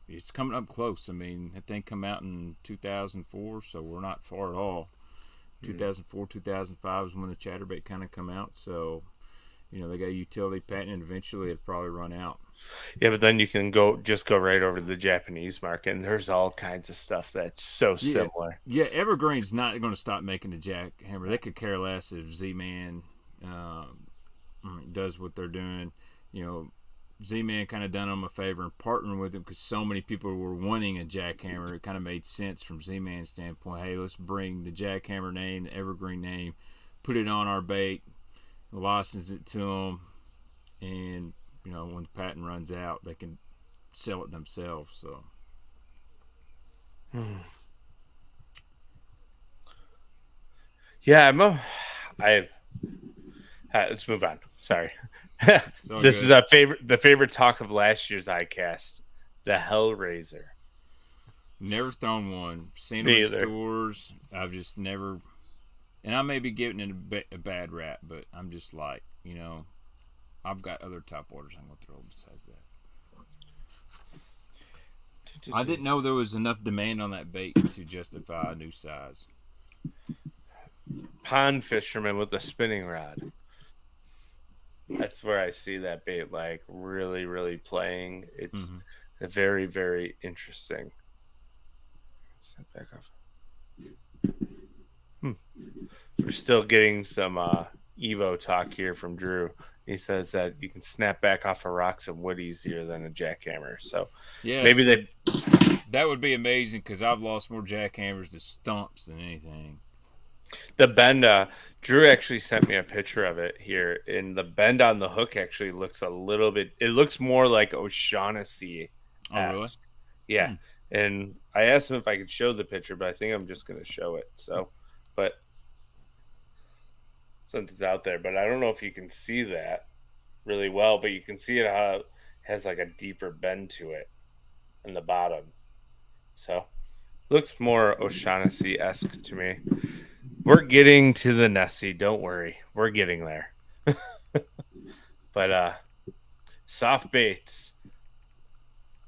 it's coming up close. I mean, that thing come out in 2004, so we're not far at all. 2004, 2005 is when the ChatterBait kind of come out, so they got a utility patent, and eventually it'll probably run out. Yeah, but then you can go right over to the Japanese market, and there's all kinds of stuff that's so similar. Yeah, Evergreen's not going to stop making the jackhammer. They could care less if Z-Man does what they're doing. Z-Man kind of done them a favor and partnering with them because so many people were wanting a jackhammer. It kind of made sense from Z-Man's standpoint. Hey, let's bring the jackhammer name, the Evergreen name, put it on our bait, license it to them, and when the patent runs out, they can sell it themselves. So, yeah, let's move on. Sorry, this is the favorite talk of last year's Icast, the Hellraiser. Never thrown one. Seen them in stores. I've just never, and I may be giving it a bad rap, but I'm just like, I've got other top orders I'm going to throw besides that. I didn't know there was enough demand on that bait to justify a new size. Pond fisherman with a spinning rod. That's where I see that bait like really, really playing. It's very, very interesting. Step back off. We're still getting some Evo talk here from Drew. He says that you can snap back off of rocks and wood easier than a jackhammer. So maybe that would be amazing because I've lost more jackhammers to stumps than anything. The bend, Drew actually sent me a picture of it here, and the bend on the hook actually looks a little bit. It looks more like O'Shaughnessy. Oh, really? Yeah. And I asked him if I could show the picture, but I think I'm just going to show it. So, but since it's out there, but I don't know if you can see that really well, but you can see it how it has like a deeper bend to it in the bottom. So looks more O'Shaughnessy-esque to me. We're getting to the Nessie. Don't worry. We're getting there. But Softbaits.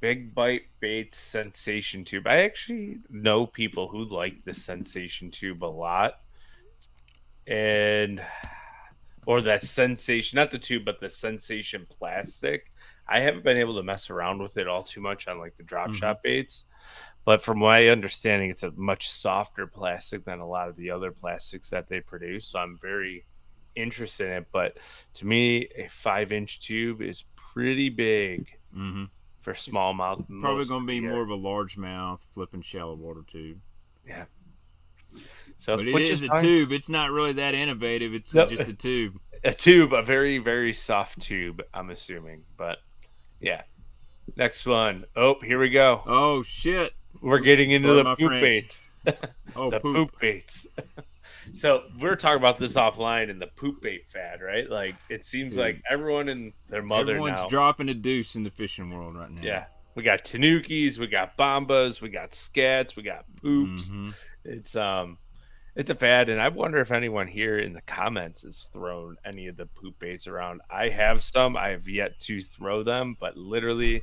Big Bite Baits Sensation Tube. I actually know people who like the Sensation Tube a lot. Or that Sensation, not the tube, but the Sensation plastic. I haven't been able to mess around with it all too much on like the drop shop baits. But from my understanding, it's a much softer plastic than a lot of the other plastics that they produce. So I'm very interest in it, but to me, a 5-inch tube is pretty big for smallmouth. Probably going to be more of a largemouth flipping shallow water tube. Yeah. So, but it is a tube. It's not really that innovative. It's just a tube. A tube, a very, very soft tube, I'm assuming. But, yeah. Next one. Oh, here we go. Oh, shit. We're getting into the poop baits. Oh, the poop baits. So we're talking about this offline and the poop bait fad, right? Like it seems like everyone and their mother everyone's dropping a deuce in the fishing world right now. Yeah, we got tanukis, we got bombas, we got scats, we got poops. It's a fad, and I wonder if anyone here in the comments has thrown any of the poop baits around. I have some. I have yet to throw them, but literally,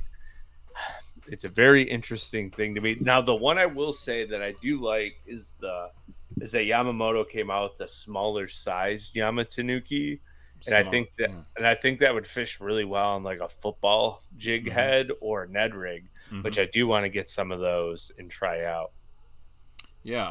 it's a very interesting thing to me. Now, the one I will say that I do like is that Yamamoto came out with the smaller size Yamatanuki, and I think that would fish really well on like a football jig head or a Ned rig, which I do want to get some of those and try out. Yeah,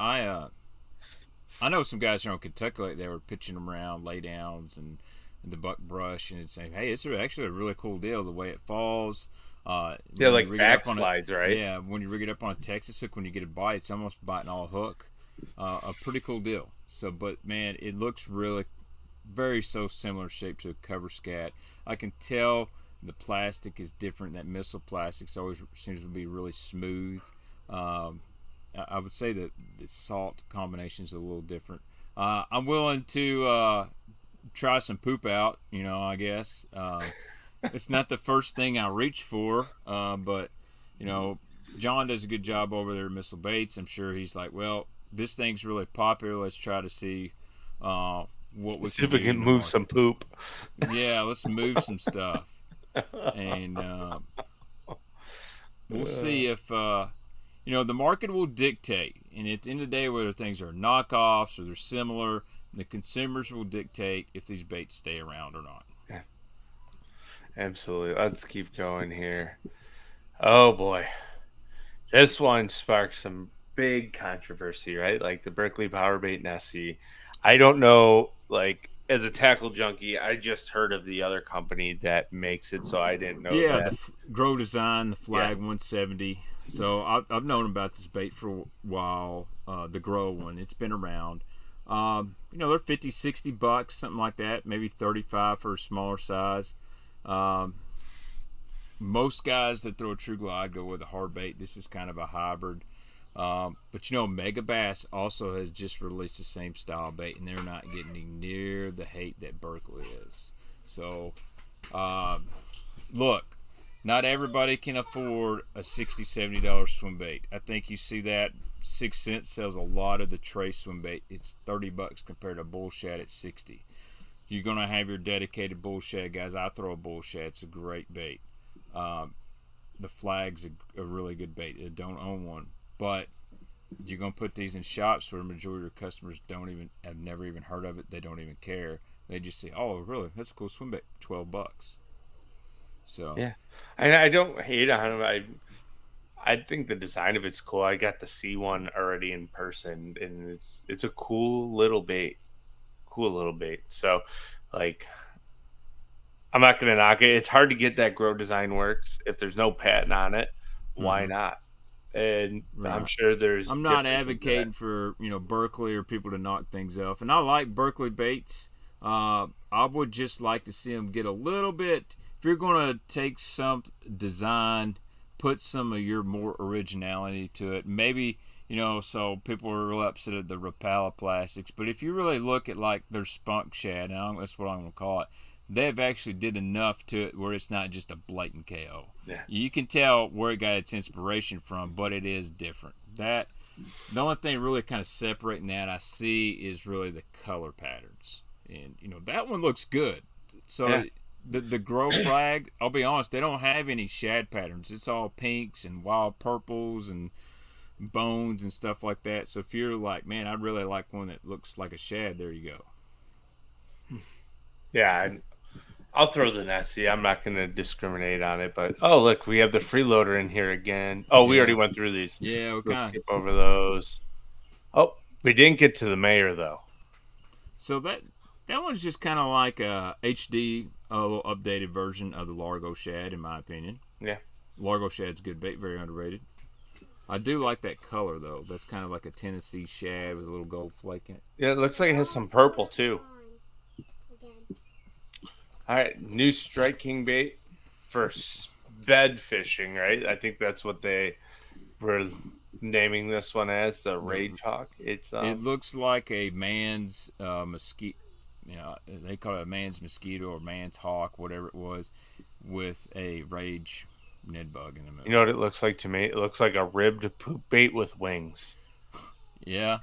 I know some guys here in Kentucky, like they were pitching them around laydowns and the buck brush, and it's saying, hey, it's actually a really cool deal the way it falls. Yeah, like backslides, right? Yeah, when you rig it up on a Texas hook, when you get a bite, it's almost biting all hook. A pretty cool deal. So, but man, it looks really very so similar shape to a cover scat. I can tell the plastic is different. That missile plastic always seems to be really smooth. I would say that the salt combination is a little different. I'm willing to try some poop out, I guess. It's not the first thing I reach for, but, John does a good job over there at Missile Baits. I'm sure he's like, well, this thing's really popular. Let's try to see what we see if we can move some poop. Yeah, let's move some stuff. And we'll see if, the market will dictate. And at the end of the day, whether things are knockoffs or they're similar, the consumers will dictate if these baits stay around or not. Yeah. Absolutely. Let's keep going here. Oh, boy. This one sparked some big controversy, right? Like the Berkeley Powerbait Nessie. I don't know, like, as a tackle junkie, I just heard of the other company that makes it, so I didn't know that. Yeah, the Grow Design, the Flag 170. So I've known about this bait for a while, the Grow one. It's been around. They're 50, 60 bucks, something like that, maybe 35 for a smaller size. Most guys that throw a True Glide go with a hard bait. This is kind of a hybrid. But Mega Bass also has just released the same style bait, and they're not getting near the hate that Berkeley is. So, look, not everybody can afford a $60, $70 swim bait. I think you see that 6 Cents sells a lot of the tray swim bait. It's 30 bucks compared to bull shad at 60. You're gonna have your dedicated bull shad guys. I throw a bull shad. It's a great bait. The Flag's a really good bait. I don't own one. But you're going to put these in shops where the majority of customers have never even heard of it. They don't even care. They just say, oh, really? That's a cool swim bait. 12 bucks. So yeah. And I don't hate on them. I think the design of it's cool. I got to see one already in person, and it's a cool little bait. So, like, I'm not going to knock it. It's hard to get that Grow Design works. If there's no patent on it, why not? And right. I'm sure I'm not advocating for Berkeley or people to knock things off, and I like Berkeley baits. I would just like to see them get a little bit. If you're going to take some design, put some of your more originality to it. Maybe so people are real upset at the Rapala plastics, but if you really look at like their Spunk Shad, and that's what I'm going to call it. They've actually did enough to it where it's not just a blatant KO. Yeah. You can tell where it got its inspiration from, but it is different. The only thing really kind of separating that I see is really the color patterns. And, that one looks good. So yeah. The Grow Flag, I'll be honest, they don't have any shad patterns. It's all pinks and wild purples and bones and stuff like that. So if you're like, man, I'd really like one that looks like a shad, there you go. Yeah, I'll throw the Nessie. I'm not going to discriminate on it, but look, we have the Freeloader in here again. We already went through these. Yeah, we'll skip over those. We didn't get to the Mayor though. So That one's just kind of like a HD, a little updated version of the Largo Shad, in my opinion. Yeah. Largo Shad's good bait, very underrated. I do like that color though. That's kind of like a Tennessee Shad with a little gold flake in it. Yeah, it looks like it has some purple too. All right, new striking bait for bed fishing, right? I think that's what they were naming this one as, the Rage Hawk. It's It looks like a man's mosquito. You know, they call it a man's mosquito or man's hawk, whatever it was, with a Rage Ned bug in the middle. You know what it looks like to me? It looks like a ribbed poop bait with wings. Yeah.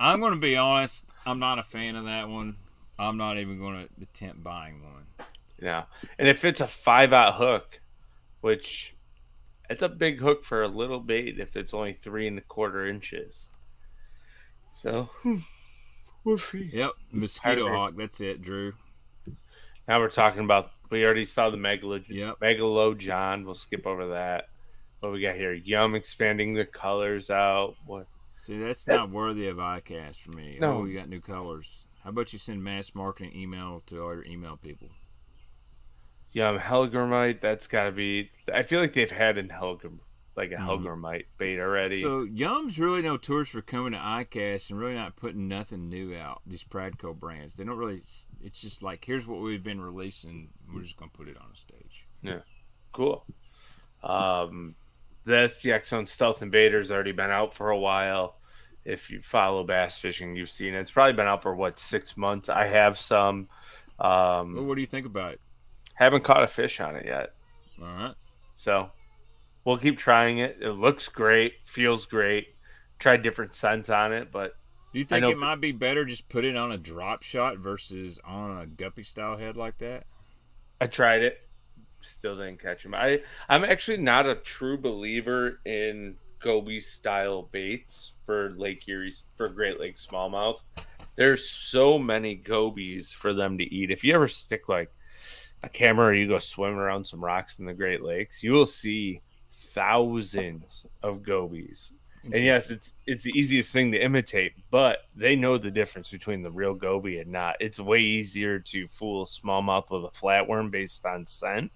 I'm going to be honest. I'm not a fan of that one. I'm not even going to attempt buying one. Yeah. And if it's a 5/0 hook, which it's a big hook for a little bait if it's only 3¼ inches. So we'll see. Yep. Mosquito hawk. That's it, Drew. Now we're talking about, we already saw the Megalodon. Yep. Megalodon. We'll skip over that. What we got here? Yum expanding the colors out. What? See, that's not worthy of Icast for me. No. Oh, we got new colors. How about you send mass marketing email to all your email people? Yum Helgramite. That's got to be. I feel like they've had a Helgramite bait already. So Yum's really notorious for coming to Icast and really not putting nothing new out. These Pradco brands, they don't really. It's just like, here's what we've been releasing. We're just gonna put it on a stage. Yeah, cool. The STX Zone Stealth Invader's already been out for a while. If you follow bass fishing, you've seen it. It's probably been out for 6 months. I have some. Well, what do you think about it? Haven't caught a fish on it yet. All right. So we'll keep trying it. It looks great, feels great. Tried different scents on it, but do you think it might be better just put it on a drop shot versus on a guppy style head like that? I tried it. Still didn't catch him. I'm actually not a true believer in goby style baits for Lake Erie, for Great Lakes smallmouth. There's so many gobies for them to eat. If you ever stick like a camera or you go swim around some rocks in the Great Lakes, you will see thousands of gobies. And yes, it's the easiest thing to imitate, but they know the difference between the real goby and not. It's way easier to fool a smallmouth with a flatworm based on scent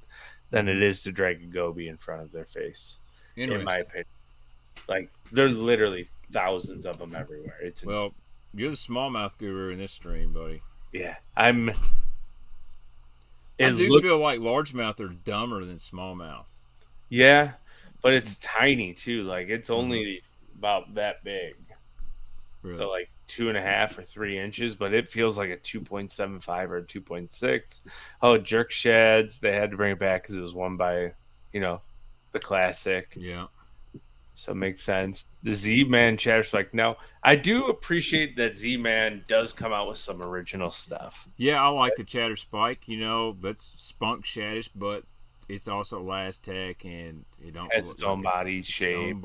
than it is to drag a goby in front of their face, in my opinion. Like, there are literally thousands of them everywhere. It's insane. Well, you're the smallmouth guru in this stream, buddy. Yeah, I do feel like largemouth are dumber than smallmouth. Yeah, but it's tiny too. Like, it's only about that big. Really? So like 2.5 or 3 inches, but it feels like a 2.75 or a 2.6. Oh, jerk shads. They had to bring it back because it was won by, the classic. Yeah. So it makes sense. The Z-Man ChatterSpike. Now, I do appreciate that Z-Man does come out with some original stuff. Yeah, I like the ChatterSpike. That's Spunk shadish, but it's also Last Tech, and it has its own body shape.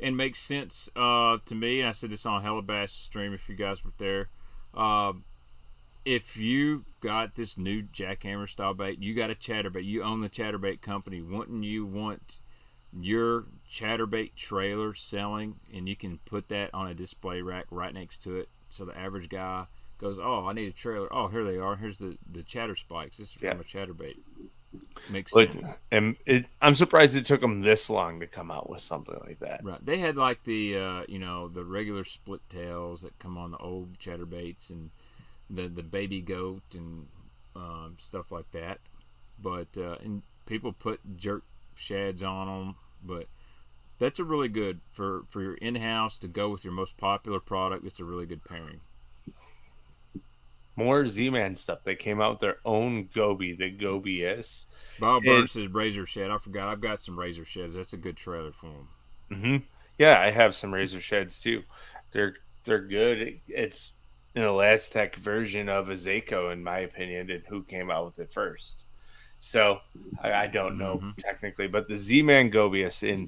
And makes sense to me. And I said this on Hellabass stream if you guys were there. If you got this new jackhammer style bait, you got a ChatterBait. You own the ChatterBait company. Wouldn't you want your ChatterBait trailer selling, and you can put that on a display rack right next to it, so the average guy goes, "Oh, I need a trailer. Oh, here they are. Here's the ChatterSpikes. This is from a ChatterBait." Makes sense. And I'm surprised it took them this long to come out with something like that. Right. They had like the the regular split tails that come on the old ChatterBaits and the baby goat and stuff like that. But and people put jerk shads on them. But that's a really good for your in-house to go with your most popular product. It's a really good pairing. More Z-Man stuff. They came out with their own goby, the Goby-S. Bob Bird says Razor Shed. I forgot. I've got some Razor Sheds. That's a good trailer for them. Mm-hmm. Yeah, I have some Razor Sheds too. They're good. It's an Elastec version of a Zako, in my opinion, and who came out with it first. So I don't know technically, but the Z-Man Goby-S in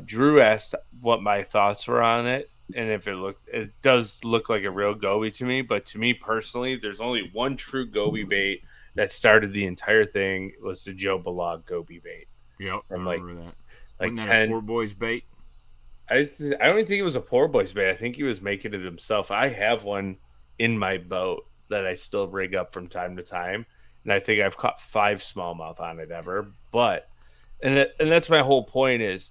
Drew asked what my thoughts were on it. And if it does look like a real goby to me, but to me personally, there's only one true goby bait that started the entire thing. It was the Joe Balog goby bait. Yep, I remember that. Like Wasn't that a poor boy's bait? I don't think it was a poor boy's bait. I think he was making it himself. I have one in my boat that I still rig up from time to time. And I think I've caught 5 smallmouth on it ever. But and that's my whole point is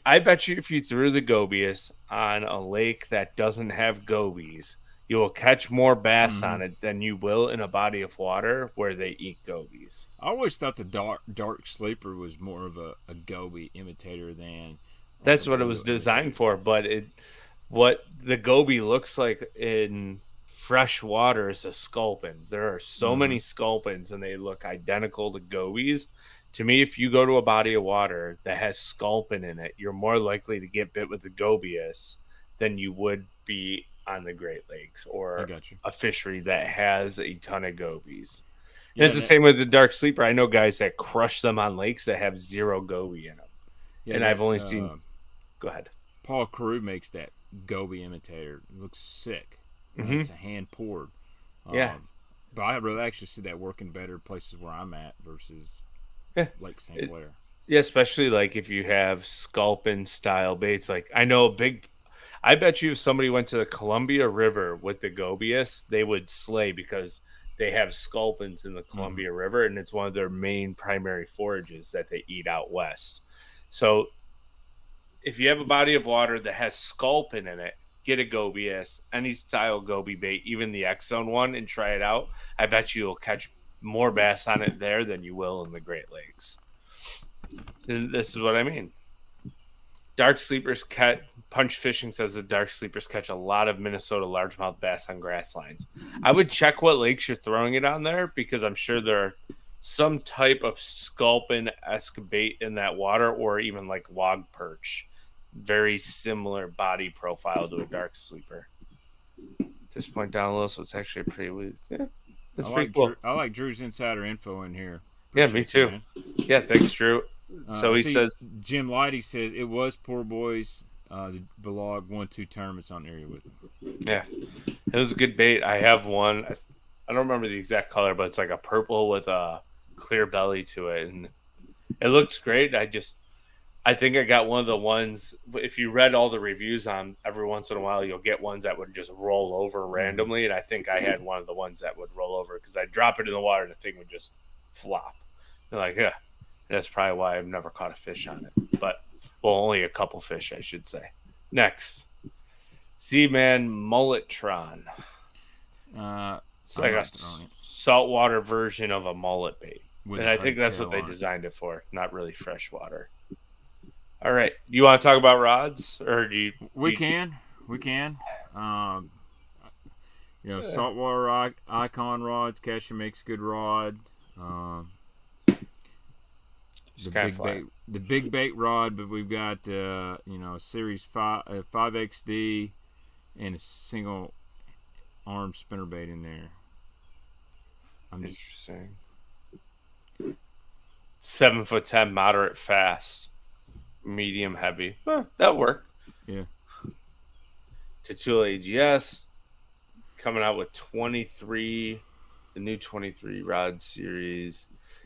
I bet you if you threw the gobies on a lake that doesn't have gobies, you will catch more bass on it than you will in a body of water where they eat gobies. I always thought the dark sleeper was more of a goby imitator than. That's what it was designed for, but what the goby looks like in fresh water is a sculpin. There are so many sculpins and they look identical to gobies. To me, if you go to a body of water that has sculpin in it, you're more likely to get bit with the gobius than you would be on the Great Lakes or a fishery that has a ton of gobies. Yeah, it's the same with the dark sleeper. I know guys that crush them on lakes that have 0 goby in them. Yeah, and I've only seen... Go ahead. Paul Carew makes that goby imitator. It looks sick. It's a hand poured. Yeah. But I really actually see that working better places where I'm at versus Lake St. Clair. Yeah, especially like if you have sculpin style baits. Like I bet you if somebody went to the Columbia River with the gobius, they would slay because they have sculpins in the Columbia River, and it's one of their main primary forages that they eat out west. So if you have a body of water that has sculpin in it, get a gobius, any style goby bait, even the X-Zone one, and try it out. I bet you'll catch more bass on it there than you will in the Great Lakes. So this is what I mean. Dark sleepers Punch Fishing says the dark sleepers catch a lot of Minnesota largemouth bass on grass lines. I would check what lakes you're throwing it on there because I'm sure there are some type of sculpin-esque bait in that water or even like log perch. Very similar body profile to a dark sleeper. Just point down a little, so it's actually pretty. Yeah, that's pretty cool. I like Drew's insider info in here. Appreciate me too. Yeah, thanks, Drew. So he says Jim Lighty says it was Poor Boys. The Belog won 2 tournaments on area with him. Yeah, it was a good bait. I have one. I don't remember the exact color, but it's like a purple with a clear belly to it, and it looks great. I think I got one of the ones, if you read all the reviews on every once in a while, you'll get ones that would just roll over randomly. And I think I had one of the ones that would roll over because I'd drop it in the water and the thing would just flop. And like, yeah, that's probably why I've never caught a fish on it. But, well, only a couple fish, I should say. Next, Z-Man Mulletron. It's like a saltwater version of a mullet bait. And I think that's what they designed it for, not really freshwater. All right. Do you want to talk about rods, or do you? We can. Saltwater icon rods. Casher makes good rod. The big bait rod, but we've got a Series 5XD and a single arm spinnerbait in there. Interesting. 7'10", moderate fast. Medium heavy. That'll work. Yeah. Tatula AGS coming out with 23, the new 23 rod series.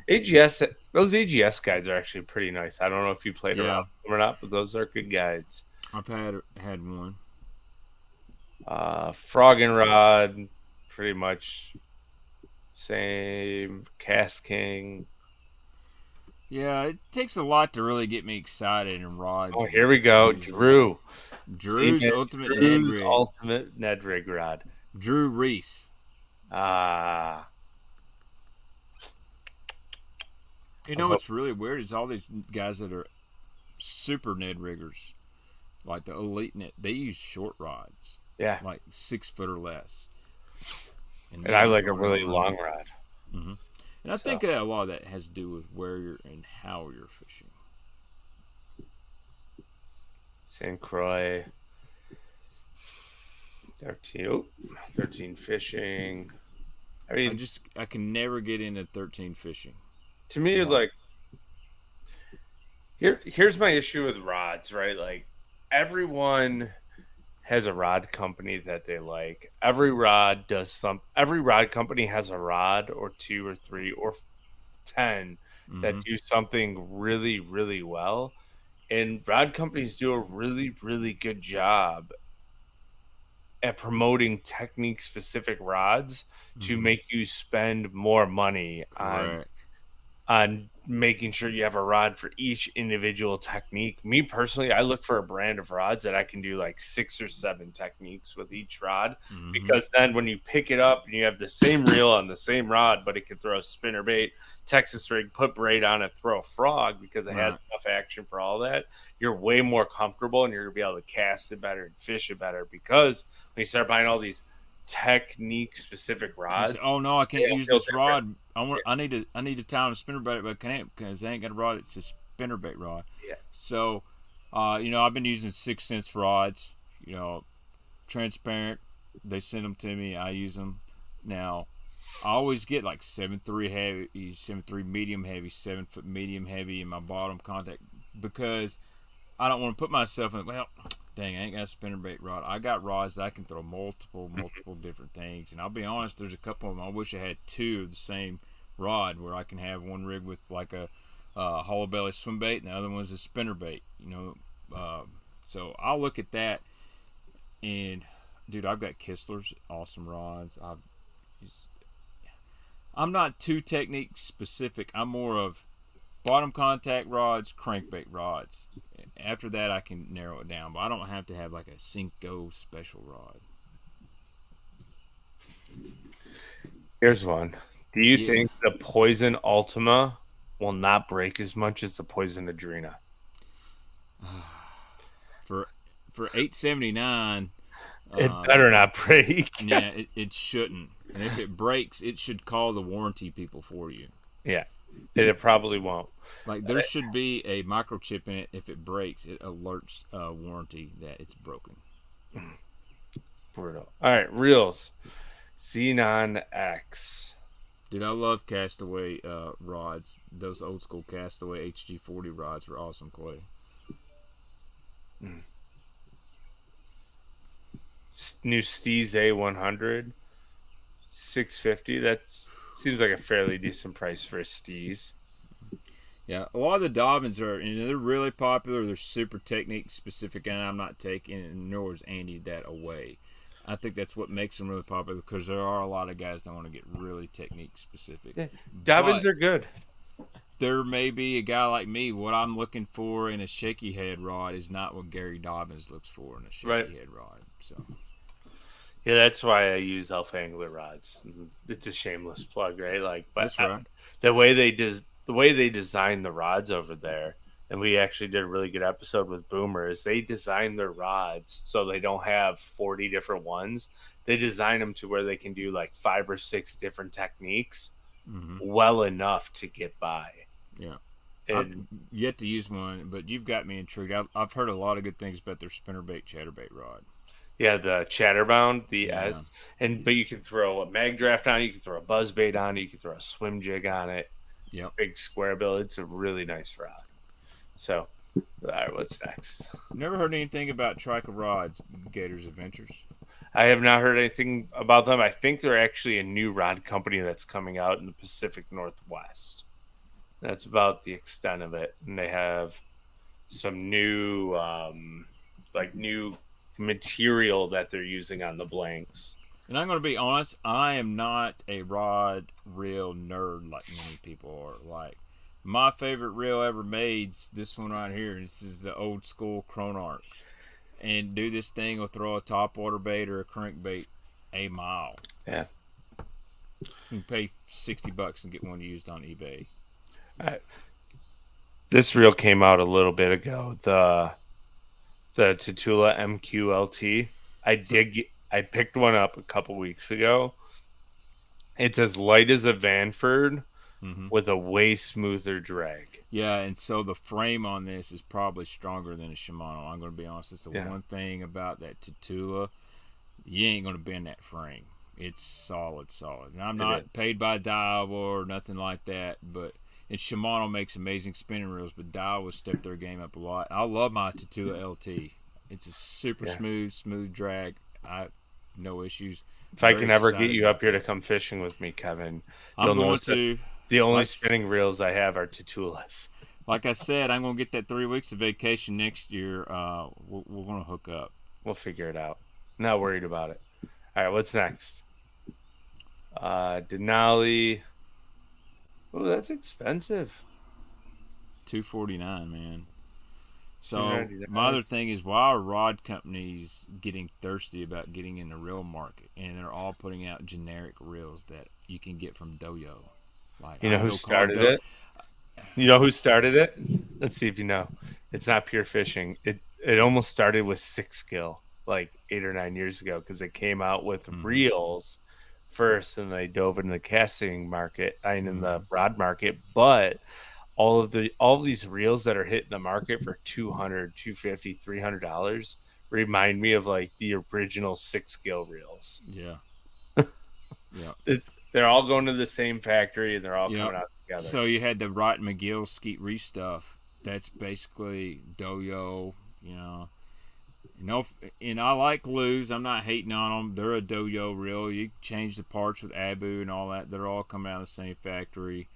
AGS, those AGS guides are actually pretty nice. I don't know if you played around with them or not, but those are good guides. I've had one. Frog and rod, pretty much same. Cast King. Yeah, it takes a lot to really get me excited in rods. Oh, here we go. Drew's ultimate Ned Rig rod. Drew Reese. What's really weird is all these guys that are super Ned riggers, like the Elite Net, they use short rods. Yeah. Like 6 foot or less. And I like a really long rod. Mm-hmm. And I think a lot of that has to do with where you're and how you're fishing. St. Croix. 13 fishing. I mean, I can never get into 13 fishing. To me, like, here's my issue with rods, right? Like, everyone has a rod company that they like. Every rod company has a rod or 2 or 3 or 10 that do something really, really well. And rod companies do a really, really good job at promoting technique specific rods to make you spend more money Correct. on making sure you have a rod for each individual technique. Me personally, I look for a brand of rods that I can do like 6 or 7 techniques with each rod, because then when you pick it up and you have the same reel on the same rod, but it can throw spinnerbait, Texas rig, put braid on it, throw a frog, because it has enough action for all that, you're way more comfortable and you're gonna be able to cast it better and fish it better. Because when you start buying all these technique specific rods, oh no, I can't use this different. rod. I need to tie on a spinnerbait, but I can't because they ain't got a rod. It's a spinnerbait rod. Yeah. So, I've been using 6 cents rods. Transparent. They send them to me. I use them. Now, I always get like 7.3 heavy, 7.3 medium heavy, 7 foot medium heavy in my bottom contact, because I don't want to put myself in. Well, dang, I ain't got a spinnerbait rod. I got rods that I can throw multiple different things. And I'll be honest, there's a couple of them I wish I had 2 of the same rod, where I can have one rig with like a hollow belly swim bait and the other one's a spinnerbait. So I'll look at that, and dude, I've got Kistler's awesome rods. I'm not too technique specific. I'm more of bottom contact rods, crankbait rods. After that, I can narrow it down, but I don't have to have like a Cinco special rod. Here's one. Do you think the Poison Ultima will not break as much as the Poison Adrena? For $8.79, it better not break. Yeah, it shouldn't. And if it breaks, it should call the warranty people for you. Yeah, it probably won't. Like, there should be a microchip in it. If it breaks, it alerts warranty that it's broken. Brutal. All right, reels. Xenon X. Dude, I love Castaway rods. Those old school Castaway HG40 rods were awesome, Clay. New Steez A100. $650. That seems like a fairly decent price for a Steez. Yeah, a lot of the Dobbins are, they're really popular. They're super technique specific, and I'm not taking, and nor is Andy, that away. I think that's what makes them really popular, because there are a lot of guys that want to get really technique specific. Yeah, Dobbins are good. There may be a guy like me. What I'm looking for in a shaky head rod is not what Gary Dobbins looks for in a shaky head rod. So, yeah, that's why I use Alpha Angler rods. It's a shameless plug, right? Like, but that's right. The way they design the rods over there, and we actually did a really good episode with Boomer, is they design their rods so they don't have 40 different ones. They design them to where they can do like 5 or 6 different techniques well enough to get by. Yeah. And I've yet to use one, but you've got me intrigued. I've heard a lot of good things about their spinnerbait chatterbait rod. Yeah, the Chatterbound, S, but you can throw a mag draft on it, you can throw a buzzbait on it, you can throw a swim jig on it. Yep. Big square bill. It's a really nice rod. So, all right, what's next? Never heard anything about Trica Rods, Gators Adventures. I have not heard anything about them. I think they're actually a new rod company that's coming out in the Pacific Northwest. That's about the extent of it. And they have some new, new material that they're using on the blanks. And I'm going to be honest, I am not a rod reel nerd like many people are. Like, my favorite reel ever made's this one right here. This is the old school Chronarch. And dude, this thing will throw a topwater bait or a crankbait a mile. Yeah. You can pay $60 and get one used on eBay. This reel came out a little bit ago. The Tatula MQLT. I picked one up a couple weeks ago. It's as light as a Vanford with a way smoother drag. Yeah, and so the frame on this is probably stronger than a Shimano. I'm going to be honest. It's the one thing about that Tatula. You ain't going to bend that frame. It's solid. And I'm not paid by Daiwa or nothing like that, but Shimano makes amazing spinning reels, but Daiwa stepped their game up a lot. I love my Tatula LT. It's a super smooth drag. No issues. If I can ever get you up here to come fishing with me, Kevin, I'm going to. The only spinning reels I have are Tatulas. Like I said, I'm going to get that 3 weeks of vacation next year. We're going to hook up. We'll figure it out. Not worried about it. All right, what's next? Denali. Oh, that's expensive. $249, man. So my 299. other thing is, why are rod companies getting thirsty about getting in the reel market, and they're all putting out generic reels that you can get from Doyo? Like You I know can who go call started Do. it? You know who started it? Let's see if you know. It's not pure fishing. It almost started with six skill like 8 or 9 years ago because they came out with Mm-hmm. reels first and they dove into the casting market and in the Mm-hmm. rod market. But all of these reels that are hitting the market for 200, 250, $300 remind me of like the original six skill reels. Yeah. Yeah. It, they're all going to the same factory and they're all Yep. coming out together. So you had the Wright McGill Skeet Reese stuff. That's basically Doyo. You know, and I like Lose. I'm not hating on them. They're a Doyo reel. You change the parts with Abu and all that. They're all coming out of the same factory.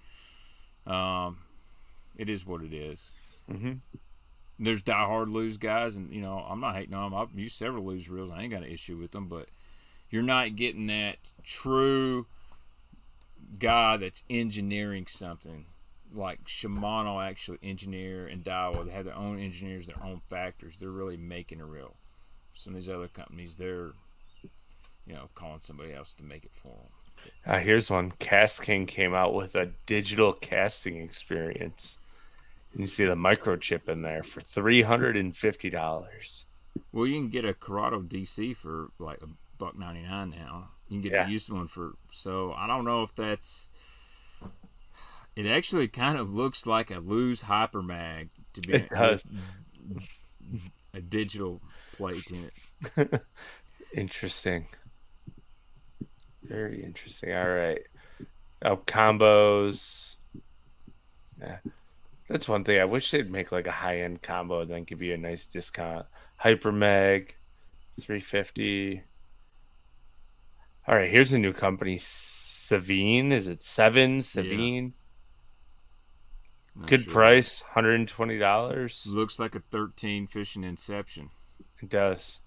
Um, it is what it is. Mm-hmm. There's diehard Lose guys, and I'm not hating on them. I've used several Lose reels. I ain't got an issue with them, but you're not getting that true guy that's engineering something like Shimano actually engineer and Daiwa. They have their own engineers, their own factors. They're really making a reel. Some of these other companies, they're calling somebody else to make it for them. Here's one. Cast King came out with a digital casting experience. And you see the microchip in there for $350. Well, you can get a Corrado DC for like $1.99 now. You can get Yeah, a used one for, so I don't know if that's. It actually kind of looks like a Lose Hyper Mag to be it with does. a digital plate in it. Interesting. Very interesting. All right. Oh, combos. Yeah. That's one thing. I wish they'd make like a high end combo and then give you a nice discount. Hyper Mag, 350. All right, here's a new company. Savine. Is it Seven? Yeah, Savine. not Good sure. price, $120. Looks like a 13 fishing Inception. It does.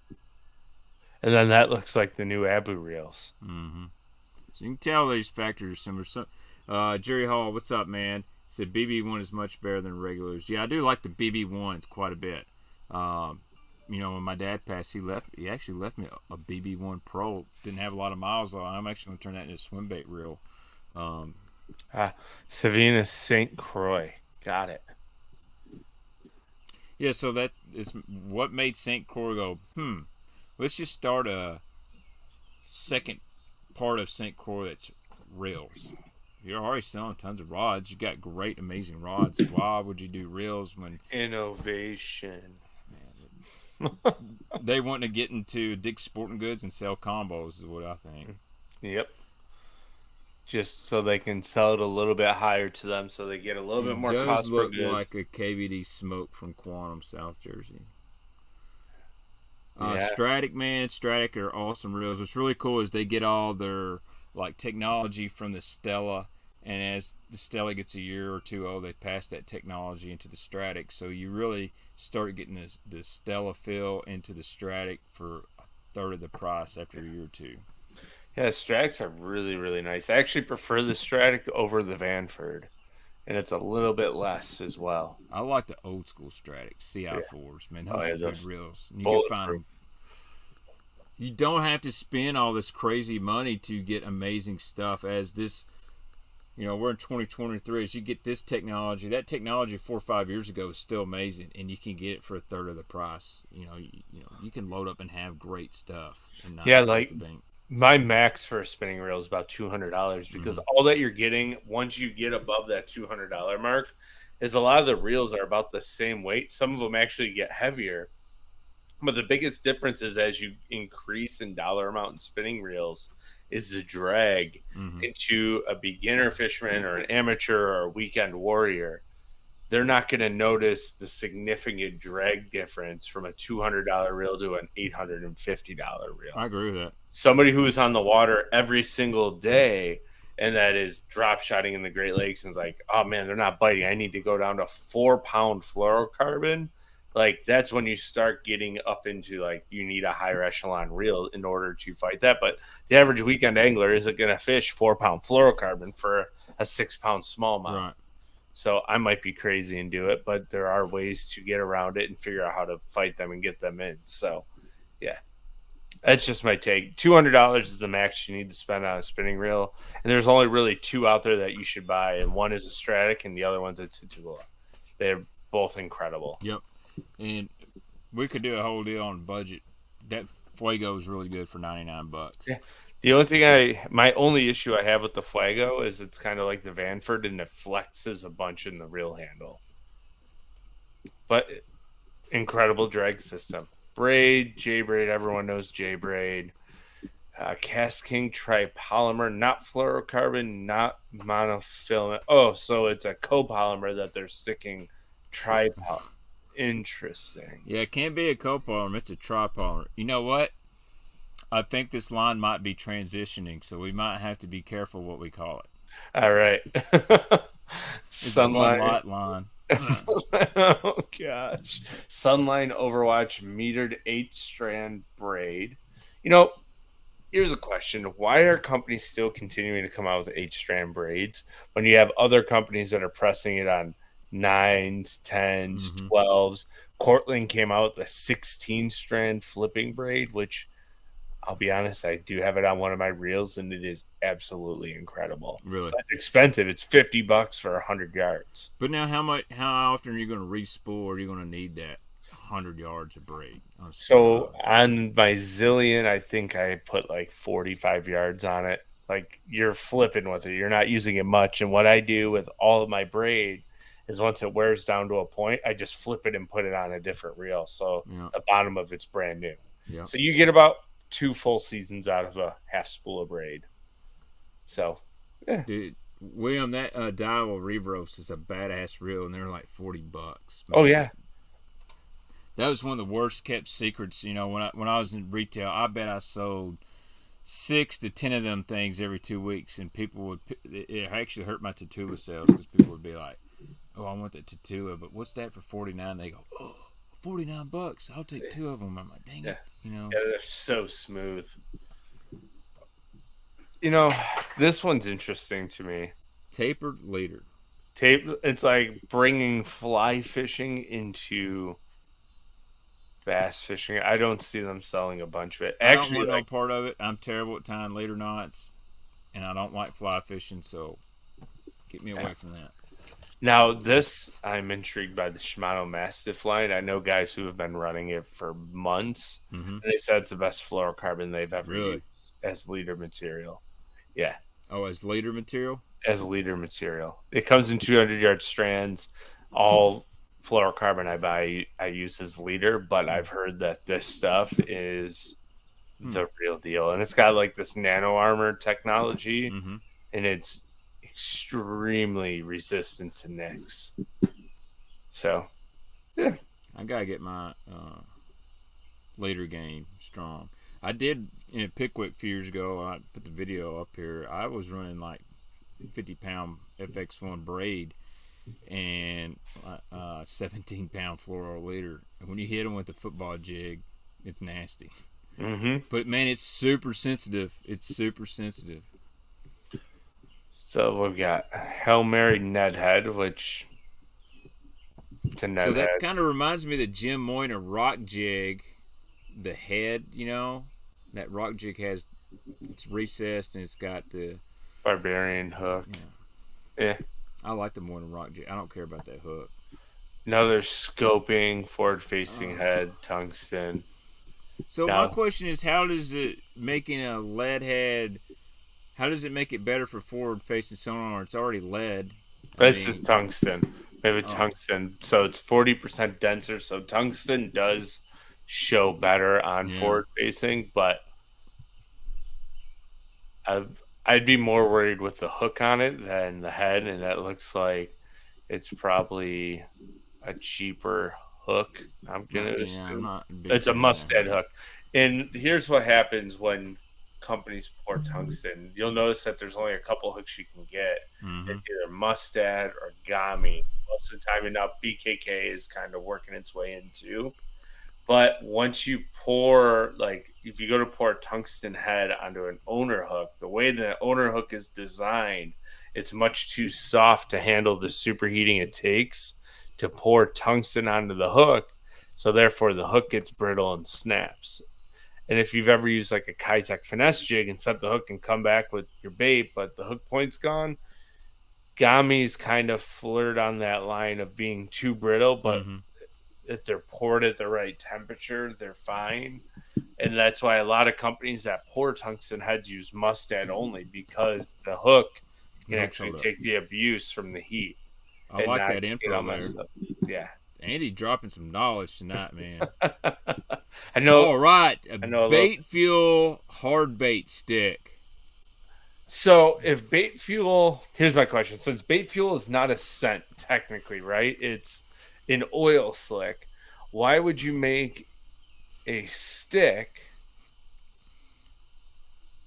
And then that looks like the new Abu reels. Mm-hmm. So you can tell these factors are similar. So, Jerry Hall, what's up, man? He said BB1 is much better than regulars. Yeah, I do like the BB1s quite a bit. When my dad passed, he actually left me a BB1 Pro. Didn't have a lot of miles on. I'm actually going to turn that into a swim bait reel. Savina St. Croix. Got it. Yeah, so that is what made St. Croix go, let's just start a second part of St. Croix that's reels. You're already selling tons of rods. You got great, amazing rods. Why would you do reels when Innovation. they want to get into Dick's Sporting Goods and sell combos? Is what I think. Yep. Just so they can sell it a little bit higher to them so they get a little bit It more does cost per look goods. like a KVD Smoke from Quantum, South Jersey. Yeah. Stratic, man, Stratic are awesome reels. What's really cool is they get all their like technology from the Stella, and as the Stella gets a year or two old, they pass that technology into the Stratic. So you really start getting the Stella feel into the Stratic for a third of the price after a year or two. Yeah, Stratics are really, really nice. I actually prefer the Stratic over the Vanford, and it's a little bit less as well. I like the old school Stratic Yeah. CI4s, man. Oh, Those yeah, are good those reels. And you can find bulletproof. them. You don't have to spend all this crazy money to get amazing stuff. As this, we're in 2023. As you get this technology, that technology 4 or 5 years ago was still amazing, and you can get it for a third of the price. You can load up and have great stuff and not Yeah, break like the bank. my max for a spinning reel is about $200 because Mm-hmm. all that you're getting once you get above that $200 mark is a lot of the reels are about the same weight. Some of them actually get heavier. But the biggest difference is as you increase in dollar amount in spinning reels is the drag Mm-hmm. into a beginner fisherman or an amateur or a weekend warrior. They're not going to notice the significant drag difference from a $200 reel to an $850 reel. I agree with that. Somebody who is on the water every single day and that is drop shotting in the Great Lakes and is like, oh man, they're not biting. I need to go down to 4-pound fluorocarbon. like that's when you start getting up into like you need a higher echelon reel in order to fight that. But the average weekend angler isn't going to fish 4-pound fluorocarbon for a 6-pound smallmouth. Right. So I might be crazy and do it, but there are ways to get around it and figure out how to fight them and get them in. So yeah, that's just my take. $200 is the max you need to spend on a spinning reel, and there's only really two out there that you should buy, and one is a Stratic, and the other one's a Tatula. They're both incredible. Yep. And we could do a whole deal on budget. That Fuego is really good for $99. Yeah. The only thing my only issue I have with the Fuego is it's kind of like the Vanford, and it flexes a bunch in the reel handle. But incredible drag system. Braid, J-Braid, everyone knows J-Braid. Cast King tripolymer, not fluorocarbon, not monofilament. Oh, so it's a copolymer that they're sticking tripolymer. Interesting. Yeah, it can't be a copolymer. It's a tripolymer. You know what? I think this line might be transitioning, so we might have to be careful what we call it. All right. It's a Bud Light line. Oh gosh. Sunline Overwatch metered 8-strand braid. You know, here's a question. Why are companies still continuing to come out with 8-strand braids when you have other companies that are pressing it on 9s, 10s, 12s? Cortland came out with a 16-strand flipping braid, which I'll be honest, I do have it on one of my reels, and it is absolutely incredible. Really? That's expensive. It's $50 for 100 yards. But now, how often are you going to re-spool, or are you going to need that 100 yards of braid? So on my Zillion, I think I put like 45 yards on it. Like you're flipping with it. You're not using it much. And what I do with all of my braid is once it wears down to a point, I just flip it and put it on a different reel. So the bottom of it's brand new. Yeah. So you get about 2 full seasons out of a half spool of braid. So, yeah. Dude, William, that Daiwa Revros is a badass reel, and they're like $40. Oh yeah. That was one of the worst kept secrets. You know, when I was in retail, I bet I sold 6 to 10 of them things every 2 weeks, and people would. It actually hurt my Tatula sales because people would be like, "Oh, I want that Tatula, but what's that for $49?" They go, "Oh, $49. I'll take 2 of them." I'm like, "Dang it!" You know. Yeah, they're so smooth. You know, this one's interesting to me. Tapered leader. It's like bringing fly fishing into bass fishing. I don't see them selling a bunch of it. Actually, I don't want no part of it. I'm terrible at tying leader knots, and I don't like fly fishing, so keep me away from that. Now, this, I'm intrigued by the Shimano Mastiff line. I know guys who have been running it for months, and they said it's the best fluorocarbon they've ever used as leader material. Yeah. Oh, as leader material? As leader material. It comes in 200-yard strands. All fluorocarbon I buy, I use as leader, but I've heard that this stuff is the real deal. And it's got like this nano armor technology, and it's extremely resistant to nicks. So, yeah. I gotta get my leader game strong. I did in Pickwick a few years ago. I put the video up here. I was running like 50-pound FX1 braid and 17-pound fluoro leader. And when you hit them with the football jig, it's nasty. But man, it's super sensitive. It's super sensitive. So we've got Hail Mary Ned Head, which it's a Ned So that Head. kind of reminds me of the Jim Moynihan rock jig. The head, you know, that rock jig has, it's recessed and it's got the Barbarian hook. Yeah. I like the Moynihan rock jig. I don't care about that hook. Another scoping, forward-facing head, tungsten. So my question is, how does it making a lead head? How does it make it better for forward-facing sonar? It's already lead. This is tungsten. We have a tungsten, so it's 40% denser. So tungsten does show better on forward-facing, but I'd be more worried with the hook on it than the head, and that looks like it's probably a cheaper hook. I'm gonna assume it's a Mustad hook. And here's what happens when companies pour tungsten. You'll notice that there's only a couple hooks you can get. It's either Mustad or Gami. most of the time, and now BKK is kind of working its way into. But once you pour, like, if you go to pour a tungsten head onto an owner hook, the way the owner hook is designed, it's much too soft to handle the superheating it takes to pour tungsten onto the hook. So therefore, the hook gets brittle and snaps. And if you've ever used like a Kitech finesse jig and set the hook and come back with your bait, but the hook point's gone, Gami's kind of flirt on that line of being too brittle, but if they're poured at the right temperature, they're fine. And that's why a lot of companies that pour tungsten heads use mustad only, because the hook can actually take the abuse from the heat. I like that info there. Yeah. Andy dropping some knowledge tonight, man. I know. All right. Bait fuel hard bait stick. So if bait fuel, here's my question. Since bait fuel is not a scent technically, right? It's an oil slick. Why would you make a stick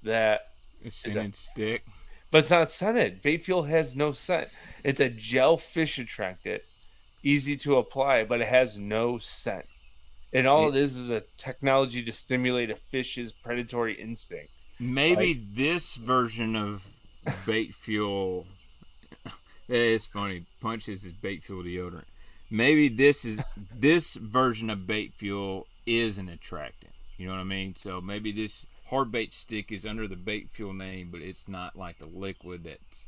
that a scented stick? But it's not scented. Bait fuel has no scent. It's a gel fish attractant, easy to apply, but it has no scent. And all it is a technology to stimulate a fish's predatory instinct. Maybe this version of bait fuel. It's funny. Punches is bait fuel deodorant. Maybe this version of bait fuel is an attractant. You know what I mean? So maybe this hard bait stick is under the bait fuel name, but it's not like the liquid that's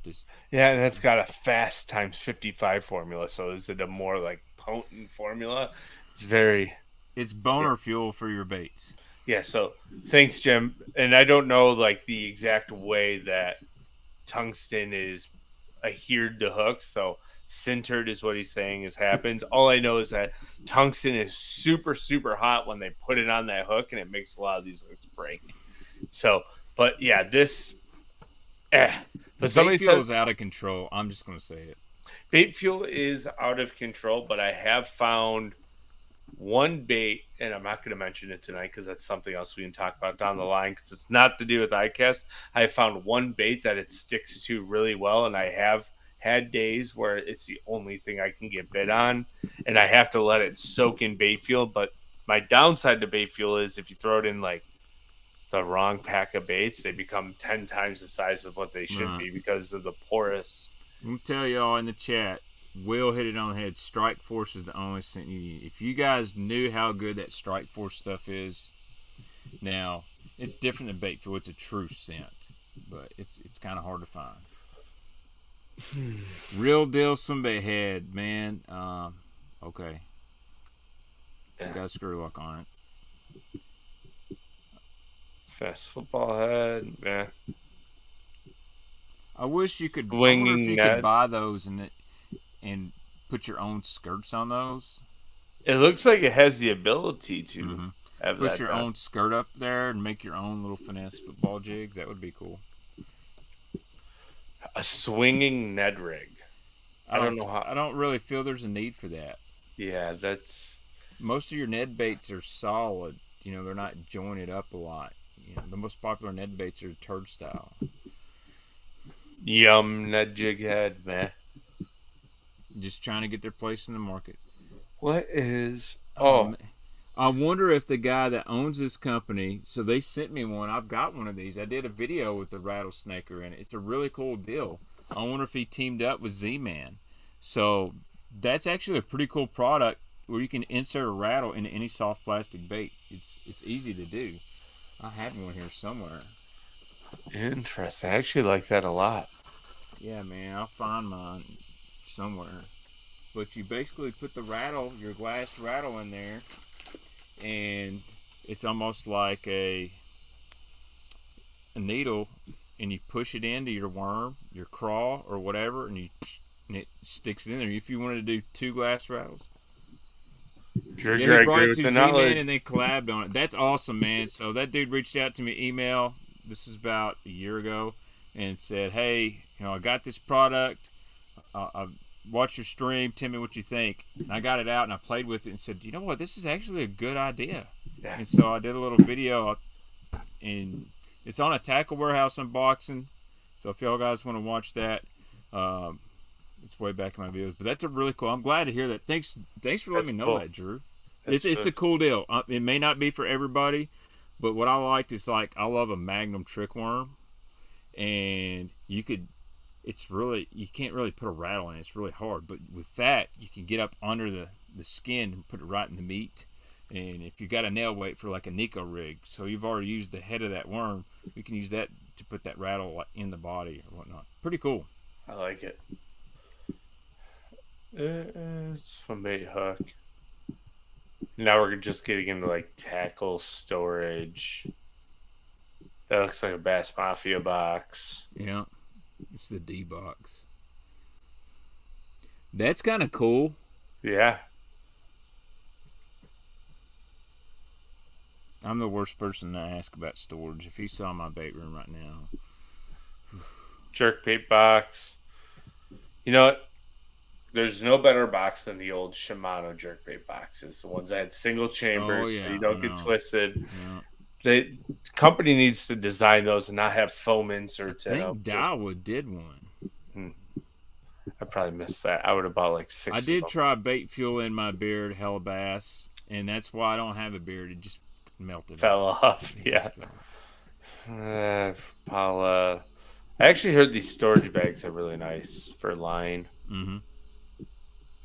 just. Yeah, and it's got a fast times 55 formula. So is it a more like potent formula? It's boner fuel for your baits. Yeah, so thanks, Jim. And I don't know like the exact way that tungsten is adhered to hooks. So sintered is what he's saying happens. All I know is that tungsten is super, super hot when they put it on that hook, and it makes a lot of these hooks break. So, but yeah, this. But somebody bait fuel is out of control. I'm just going to say it. Bait fuel is out of control, but I have found one bait, and I'm not going to mention it tonight because that's something else we can talk about down the line because it's not to do with Icast. I found one bait that it sticks to really well, and I have had days where it's the only thing I can get bit on, and I have to let it soak in bait fuel. But my downside to bait fuel is if you throw it in like the wrong pack of baits, they become 10 times the size of what they should be because of the porous. I'm going to tell y'all in the chat, Will hit it on the head. Strike Force is the only scent you need. If you guys knew how good that Strike Force stuff is, now it's different than bait fuel. It's a true scent, but it's kind of hard to find. Real deal swimbait head, man. Okay, it's got a screw lock on it. Fast football head, yeah. I wish you could. I wonder if you could buy those and put your own skirts on those. It looks like it has the ability to have put your own skirt up there and make your own little finesse football jigs. That would be cool. A swinging Ned rig. I don't know how. I don't really feel there's a need for that. Yeah, that's. Most of your Ned baits are solid. You know, they're not jointed up a lot. You know, the most popular Ned baits are turd style. Yum, Ned jig head, man. Just trying to get their place in the market. What is... I wonder if the guy that owns this company... So they sent me one. I've got one of these. I did a video with the rattlesnaker in it. It's a really cool deal. I wonder if he teamed up with Z-Man. So that's actually a pretty cool product where you can insert a rattle into any soft plastic bait. It's easy to do. I had one here somewhere. Interesting. I actually like that a lot. Yeah, man. I'll find mine somewhere. But you basically put the rattle, your glass rattle in there, and it's almost like a needle, and you push it into your worm, your craw, or whatever, and it sticks it in there. If you wanted to do 2 glass rattles. Sure, yeah, he brought it to Z-Man and they collabed on it. That's awesome, man. So that dude reached out to me email. This is about a year ago, and said, "Hey, I got this product. I watched your stream. Tell me what you think." And I got it out and I played with it and said, "You know what? This is actually a good idea." Yeah. And so I did a little video, and it's on a Tackle Warehouse unboxing. So if y'all guys want to watch that, It's way back in my videos, but that's a really cool. I'm glad to hear that. Thanks for letting me know cool. that, Drew. It's a cool deal. It may not be for everybody, but what I liked is like I love a Magnum trick worm, and you can't really put a rattle in it. It's really hard, but with that you can get up under the skin and put it right in the meat. And if you got a nail weight for like a Nico rig, so you've already used the head of that worm, you can use that to put that rattle in the body or whatnot. Pretty cool. I like it. It's a bait hook. Now we're just getting into like tackle storage. That looks like a Bass Mafia box. Yeah, it's the D box. That's kind of cool. Yeah. I'm the worst person to ask about storage. If you saw my bait room right now. Jerkbait box. You know what? There's no better box than the old Shimano jerkbait boxes. The ones that had single chambers, so you don't get twisted. Yeah. The company needs to design those and not have foam inserts in them. I think Daiwa did one. I probably missed that. I would have bought like 6 I of did them. try bait fuel in my beard, hella bass, and that's why I don't have a beard. It just melted. Fell off. Yeah. Rapala. I actually heard these storage bags are really nice for line. Mm-hmm.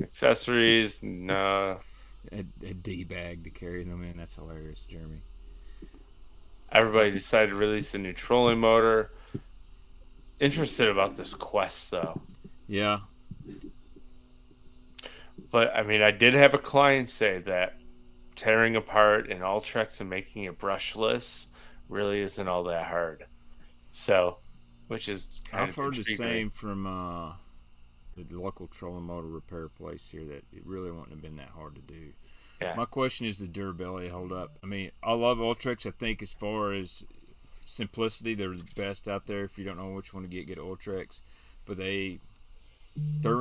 Accessories, no. A D bag to carry them in. That's hilarious, Jeremy. Everybody decided to release a new trolling motor. Interested about this Quest, though. Yeah. But, I mean, I did have a client say that tearing apart an Ultrex and making it brushless really isn't all that hard. So, which is kind I've of heard the intriguing. same from the local trolling motor repair place here that it really wouldn't have been that hard to do. Yeah. My question is the durability hold up. I mean, I love Ultrex. I think as far as simplicity, they're the best out there. If you don't know which one to get Ultrex. But they're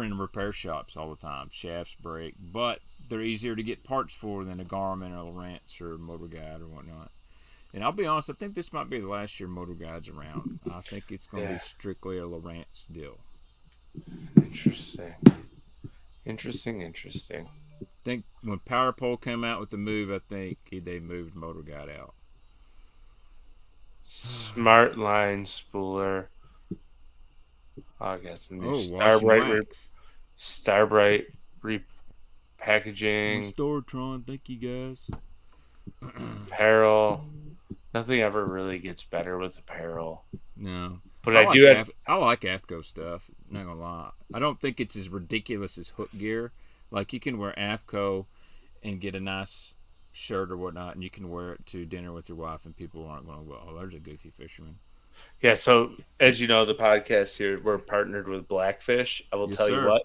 in repair shops all the time. Shafts break, but they're easier to get parts for than a Garmin or a Lowrance or a Motor Guide or whatnot. And I'll be honest, I think this might be the last year Motor Guide's around. I think it's going to be strictly a Lowrance deal. Interesting. I think when Power Pole came out with the Move, I think they moved Motor Guide out. Smart line spooler. Oh, I got some new Starbright repackaging. Storatron, thank you guys. Apparel. Nothing ever really gets better with apparel. No. But I like AFCO stuff, not gonna lie. I don't think it's as ridiculous as hook gear. Like, you can wear AFCO and get a nice shirt or whatnot, and you can wear it to dinner with your wife, and people aren't going to go, oh, there's a goofy fisherman. Yeah, so as you know, the podcast here, we're partnered with Blackfish. I will tell you what,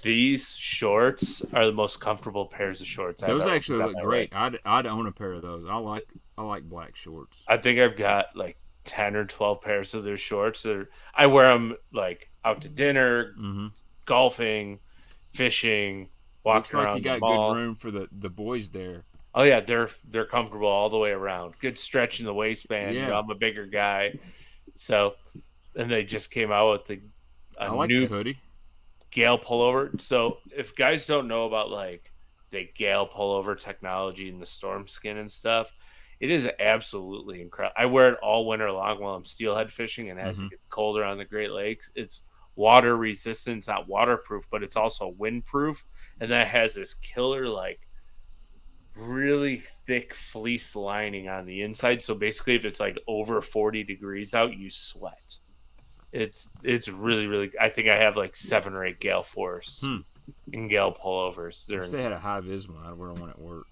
these shorts are the most comfortable pairs of shorts I've ever. Those actually look great. I'd own a pair of those. I like black shorts. I think I've got like 10 or 12 pairs of their shorts. I wear them like out to dinner, golfing, fishing, walking around. Looks like you got good room for the boys there. Oh yeah, they're comfortable all the way around. Good stretch in the waistband. Yeah. You know, I'm a bigger guy, so and they just came out with a new the hoodie Gale pullover. So if guys don't know about like the Gale pullover technology and the storm skin and stuff, it is absolutely incredible. I wear it all winter long while I'm steelhead fishing, and as it gets colder on the Great Lakes, it's water resistant. It's not waterproof, but it's also windproof, and that has this killer like really thick fleece lining on the inside. So basically, if it's like over 40 degrees out, you sweat. It's really, really. I think I have like 7 or 8 Gale Force and Gale pullovers. If they had a high vis one, I'd wear one at work.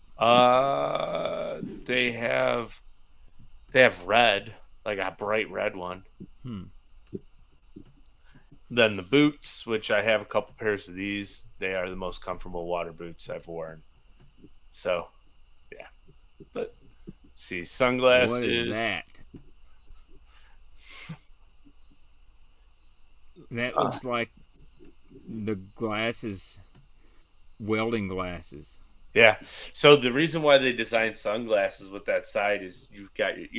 They have red, like a bright red one. Then the boots, which I have a couple pairs of these, they are the most comfortable water boots I've worn. So, yeah. But see, sunglasses. What is that? That looks like the glasses, welding glasses. Yeah. So the reason why they designed sunglasses with that side is you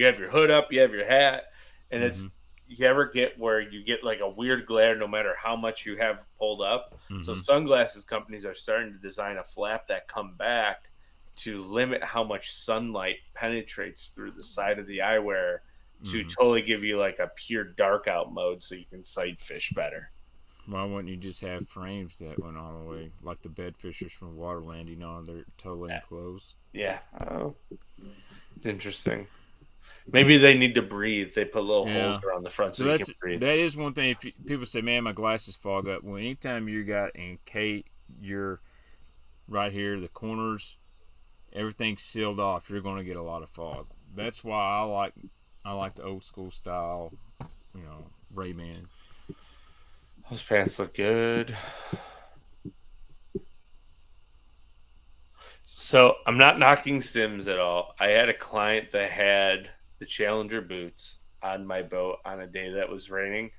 have your hood up, you have your hat, and it's you ever get where you get like a weird glare no matter how much you have pulled up? So Mm-hmm. sunglasses companies are starting to design a flap that come back to limit how much sunlight penetrates through the side of the eyewear to Mm-hmm. totally give you like a pure dark out mode so you can sight fish better. Why wouldn't you just have frames that went all the way, like the bed fishers from Waterland? They're totally enclosed. Yeah. Oh, it's interesting. Maybe they need to breathe. They put little holes Yeah. around the front So so you can breathe. that is one thing. If people say, "Man, my glasses fog up," well, anytime you got in Kate, you're right here, the corners, everything's sealed off. You're going to get a lot of fog. That's why I like the old school style, Ray-Ban. Those pants look good. So I'm not knocking Sims at all. I had a client that had the Challenger boots on my boat on a day that was raining.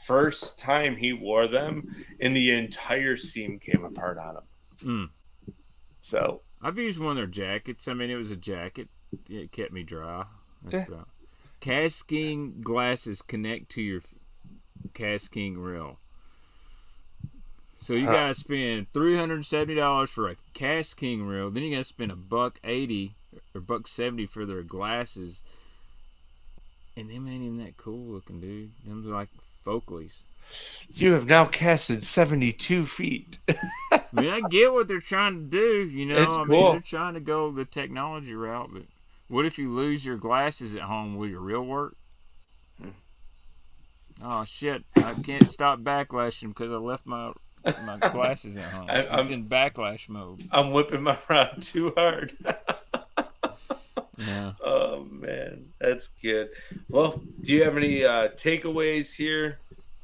First time he wore them, and the entire seam came apart on him. Mm. So I've used one of their jackets. I mean, it was a jacket. It kept me dry. That's yeah. about. Casking glasses connect to your casking reel. So you gotta spend $370 for a casking reel. Then you gotta spend $180 or $170 for their glasses. And them ain't even that cool looking, dude. Them's like Folkleys. You have now casted 72 feet. I mean, I get what they're trying to do. It's I mean, cool. they're trying to go the technology route. But what if you lose your glasses at home? Will your reel work? Oh shit! I can't stop backlashing because I left my glasses at home. It's in backlash mode. I'm whipping my rod too hard. Yeah. Oh man, that's good. Well, do you have any takeaways here,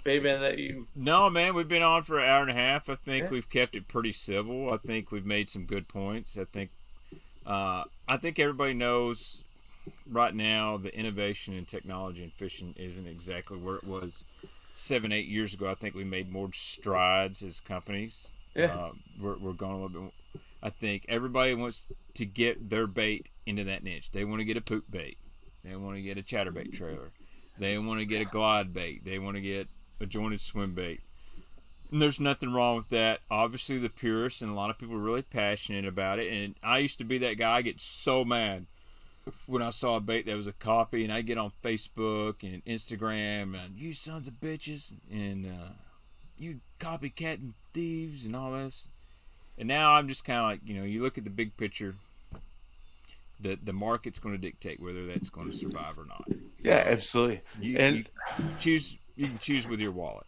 baby? That you? No, man, we've been on for an hour and a half. I think we've kept it pretty civil. I think we've made some good points. I think everybody knows right now the innovation and technology in fishing isn't exactly where it was 7-8 years ago. I think we made more strides as companies. Yeah. We're going a little bit more. I think everybody wants to get their bait into that niche. They want to get a poop bait. They want to get a ChatterBait trailer. They want to get a glide bait. They want to get a jointed swim bait. And there's nothing wrong with that. Obviously, the purists and a lot of people are really passionate about it. And I used to be that guy. I get so mad when I saw a bait that was a copy, and I get on Facebook and Instagram and you sons of bitches and you copycatting thieves and all this. And now I'm just kind of like, you look at the big picture. The market's going to dictate whether that's going to survive or not. Yeah, absolutely. You can choose with your wallet.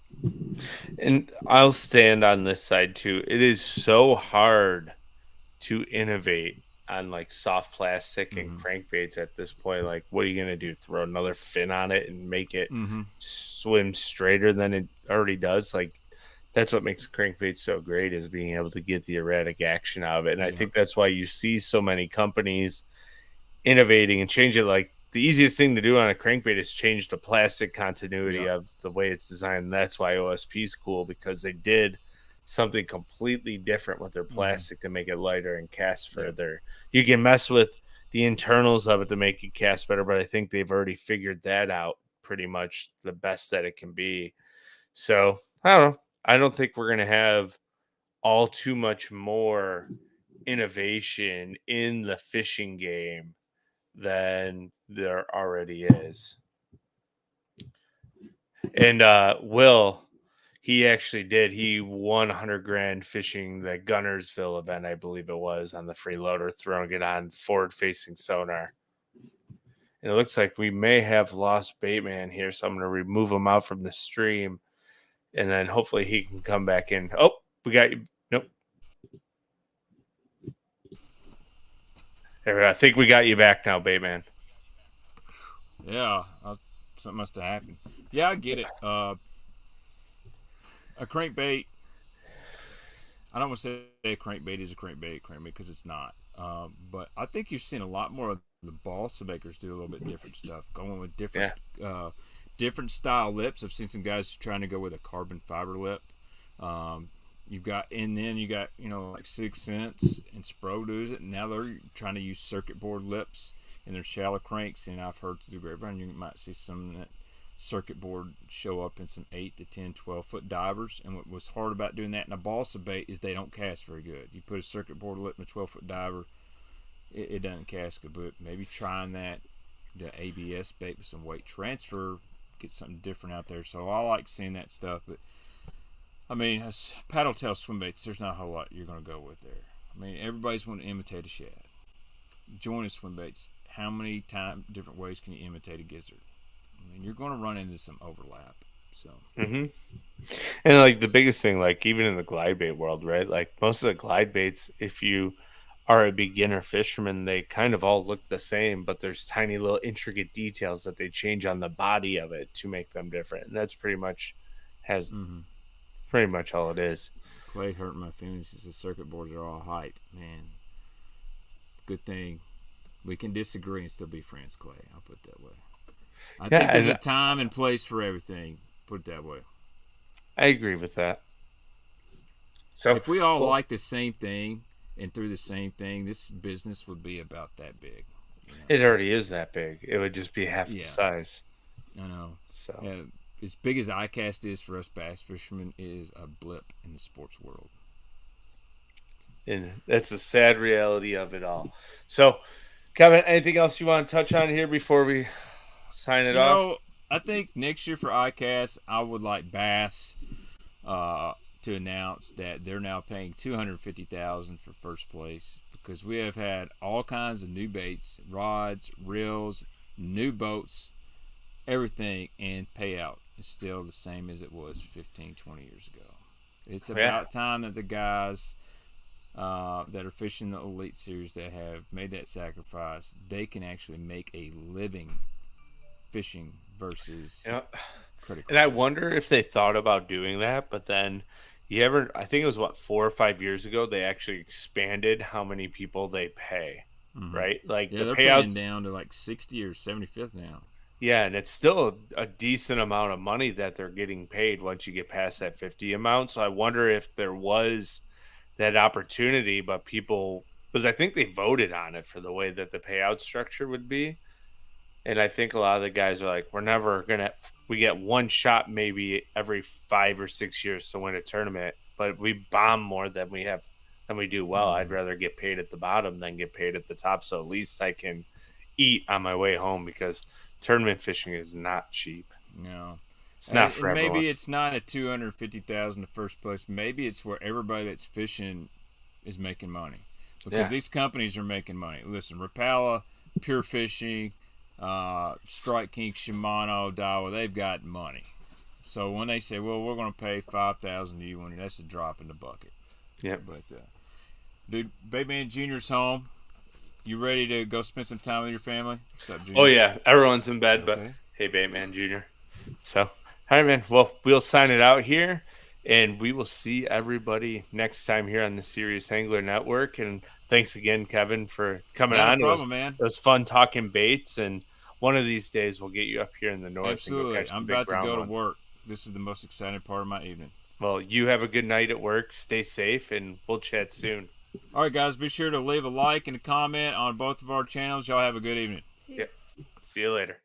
And I'll stand on this side too. It is so hard to innovate on like soft plastic and crankbaits at this point. Like, what are you gonna do? Throw another fin on it and make it swim straighter than it already does? Like, that's what makes crankbaits so great, is being able to get the erratic action out of it. And I think that's why you see so many companies innovating and change it. Like, the easiest thing to do on a crankbait is change the plastic continuity of the way it's designed. And that's why OSP is cool, because they did something completely different with their plastic to make it lighter and cast further. You can mess with the internals of it to make it cast better, but I think they've already figured that out pretty much the best that it can be. So I don't know. I don't think we're going to have all too much more innovation in the fishing game than there already is. And Will, he actually did. He won 100 grand fishing the Gunnersville event, I believe it was, on the Freeloader, throwing it on forward-facing sonar. And it looks like we may have lost Baitman here, so I'm going to remove him out from the stream, and then hopefully he can come back in. Oh, we got you. Nope. There we go. I think we got you back now, Baitman. Yeah, something must have happened. Yeah, I get it. A crankbait. I don't want to say a crankbait is a crankbait because it's not. But I think you're seeing a lot more of the balsa makers do a little bit different stuff, going with different different style lips. I've seen some guys trying to go with a carbon fiber lip. You got like 6 Sense and Spro does it, and now they're trying to use circuit board lips in their shallow cranks. And I've heard through the grapevine you might see some that circuit board show up in some 8 to 10, 12-foot divers. And what was hard about doing that in a balsa bait is they don't cast very good. You put a circuit board lip in a 12-foot diver, it doesn't cast good. But maybe trying that, the ABS bait with some weight transfer, get something different out there. So I like seeing that stuff. But I mean, as paddle tail swim baits, there's not a whole lot you're going to go with there. I mean, everybody's want to imitate a shad. Join swim baits. How many different ways can you imitate a gizzard? I mean, you're going to run into some overlap. So. And like the biggest thing, like even in the glide bait world, right? Like most of the glide baits, if you are a beginner fisherman, they kind of all look the same, but there's tiny little intricate details that they change on the body of it to make them different. And that's pretty much pretty much all it is. Clay hurt my feelings because the circuit boards are all height. Man, good thing we can disagree and still be friends, Clay. I'll put it that way. I think there's a time and place for everything. Put it that way. I agree with that. So if we all like the same thing and through the same thing, this business would be about that big. You know? It already is that big. It would just be half the size. I know. So as big as Icast is for us bass fishermen, it is a blip in the sports world. And that's the sad reality of it all. So, Kevin, anything else you want to touch on here before we sign it off? I think next year for Icast, I would like Bass to announce that they're now paying $250,000 for first place, because we have had all kinds of new baits, rods, reels, new boats, everything, and payout is still the same as it was 15, 20 years ago. It's about time that the guys that are fishing the Elite Series that have made that sacrifice, they can actually make a living fishing versus critical. And I wonder if they thought about doing that, but then I think it was 4 or 5 years ago, they actually expanded how many people they pay, right? Like they're paying down to like 60 or 75th now. Yeah, and it's still a decent amount of money that they're getting paid once you get past that 50 amount. So I wonder if there was that opportunity, but people, because I think they voted on it for the way that the payout structure would be. And I think a lot of the guys are like, we get one shot maybe every 5 or 6 years to win a tournament, but we bomb more than we do well. I'd rather get paid at the bottom than get paid at the top. So at least I can eat on my way home, because tournament fishing is not cheap. No. It's not for everyone. Maybe it's not at $250,000 to first place. Maybe it's where everybody that's fishing is making money, because these companies are making money. Listen, Rapala, Pure Fishing, Strike King, Shimano, Daiwa, they've got money. So when they say, well, we're going to pay $5,000 to you, that's a drop in the bucket. Yeah. But, dude, Baitman Jr.'s home. You ready to go spend some time with your family? What's up, Junior? Oh, yeah. Everyone's in bed, but hey, Baitman Jr. So, all right, man. Well, we'll sign it out here, and we will see everybody next time here on the Serious Angler Network. And thanks again, Kevin, for coming on. No problem, man. It was fun talking baits, and one of these days we'll get you up here in the north. Absolutely. And go catch I'm about to go to work. This is the most exciting part of my evening. Well, you have a good night at work. Stay safe, and we'll chat soon. All right, guys, be sure to leave a like and a comment on both of our channels. Y'all have a good evening. See you later.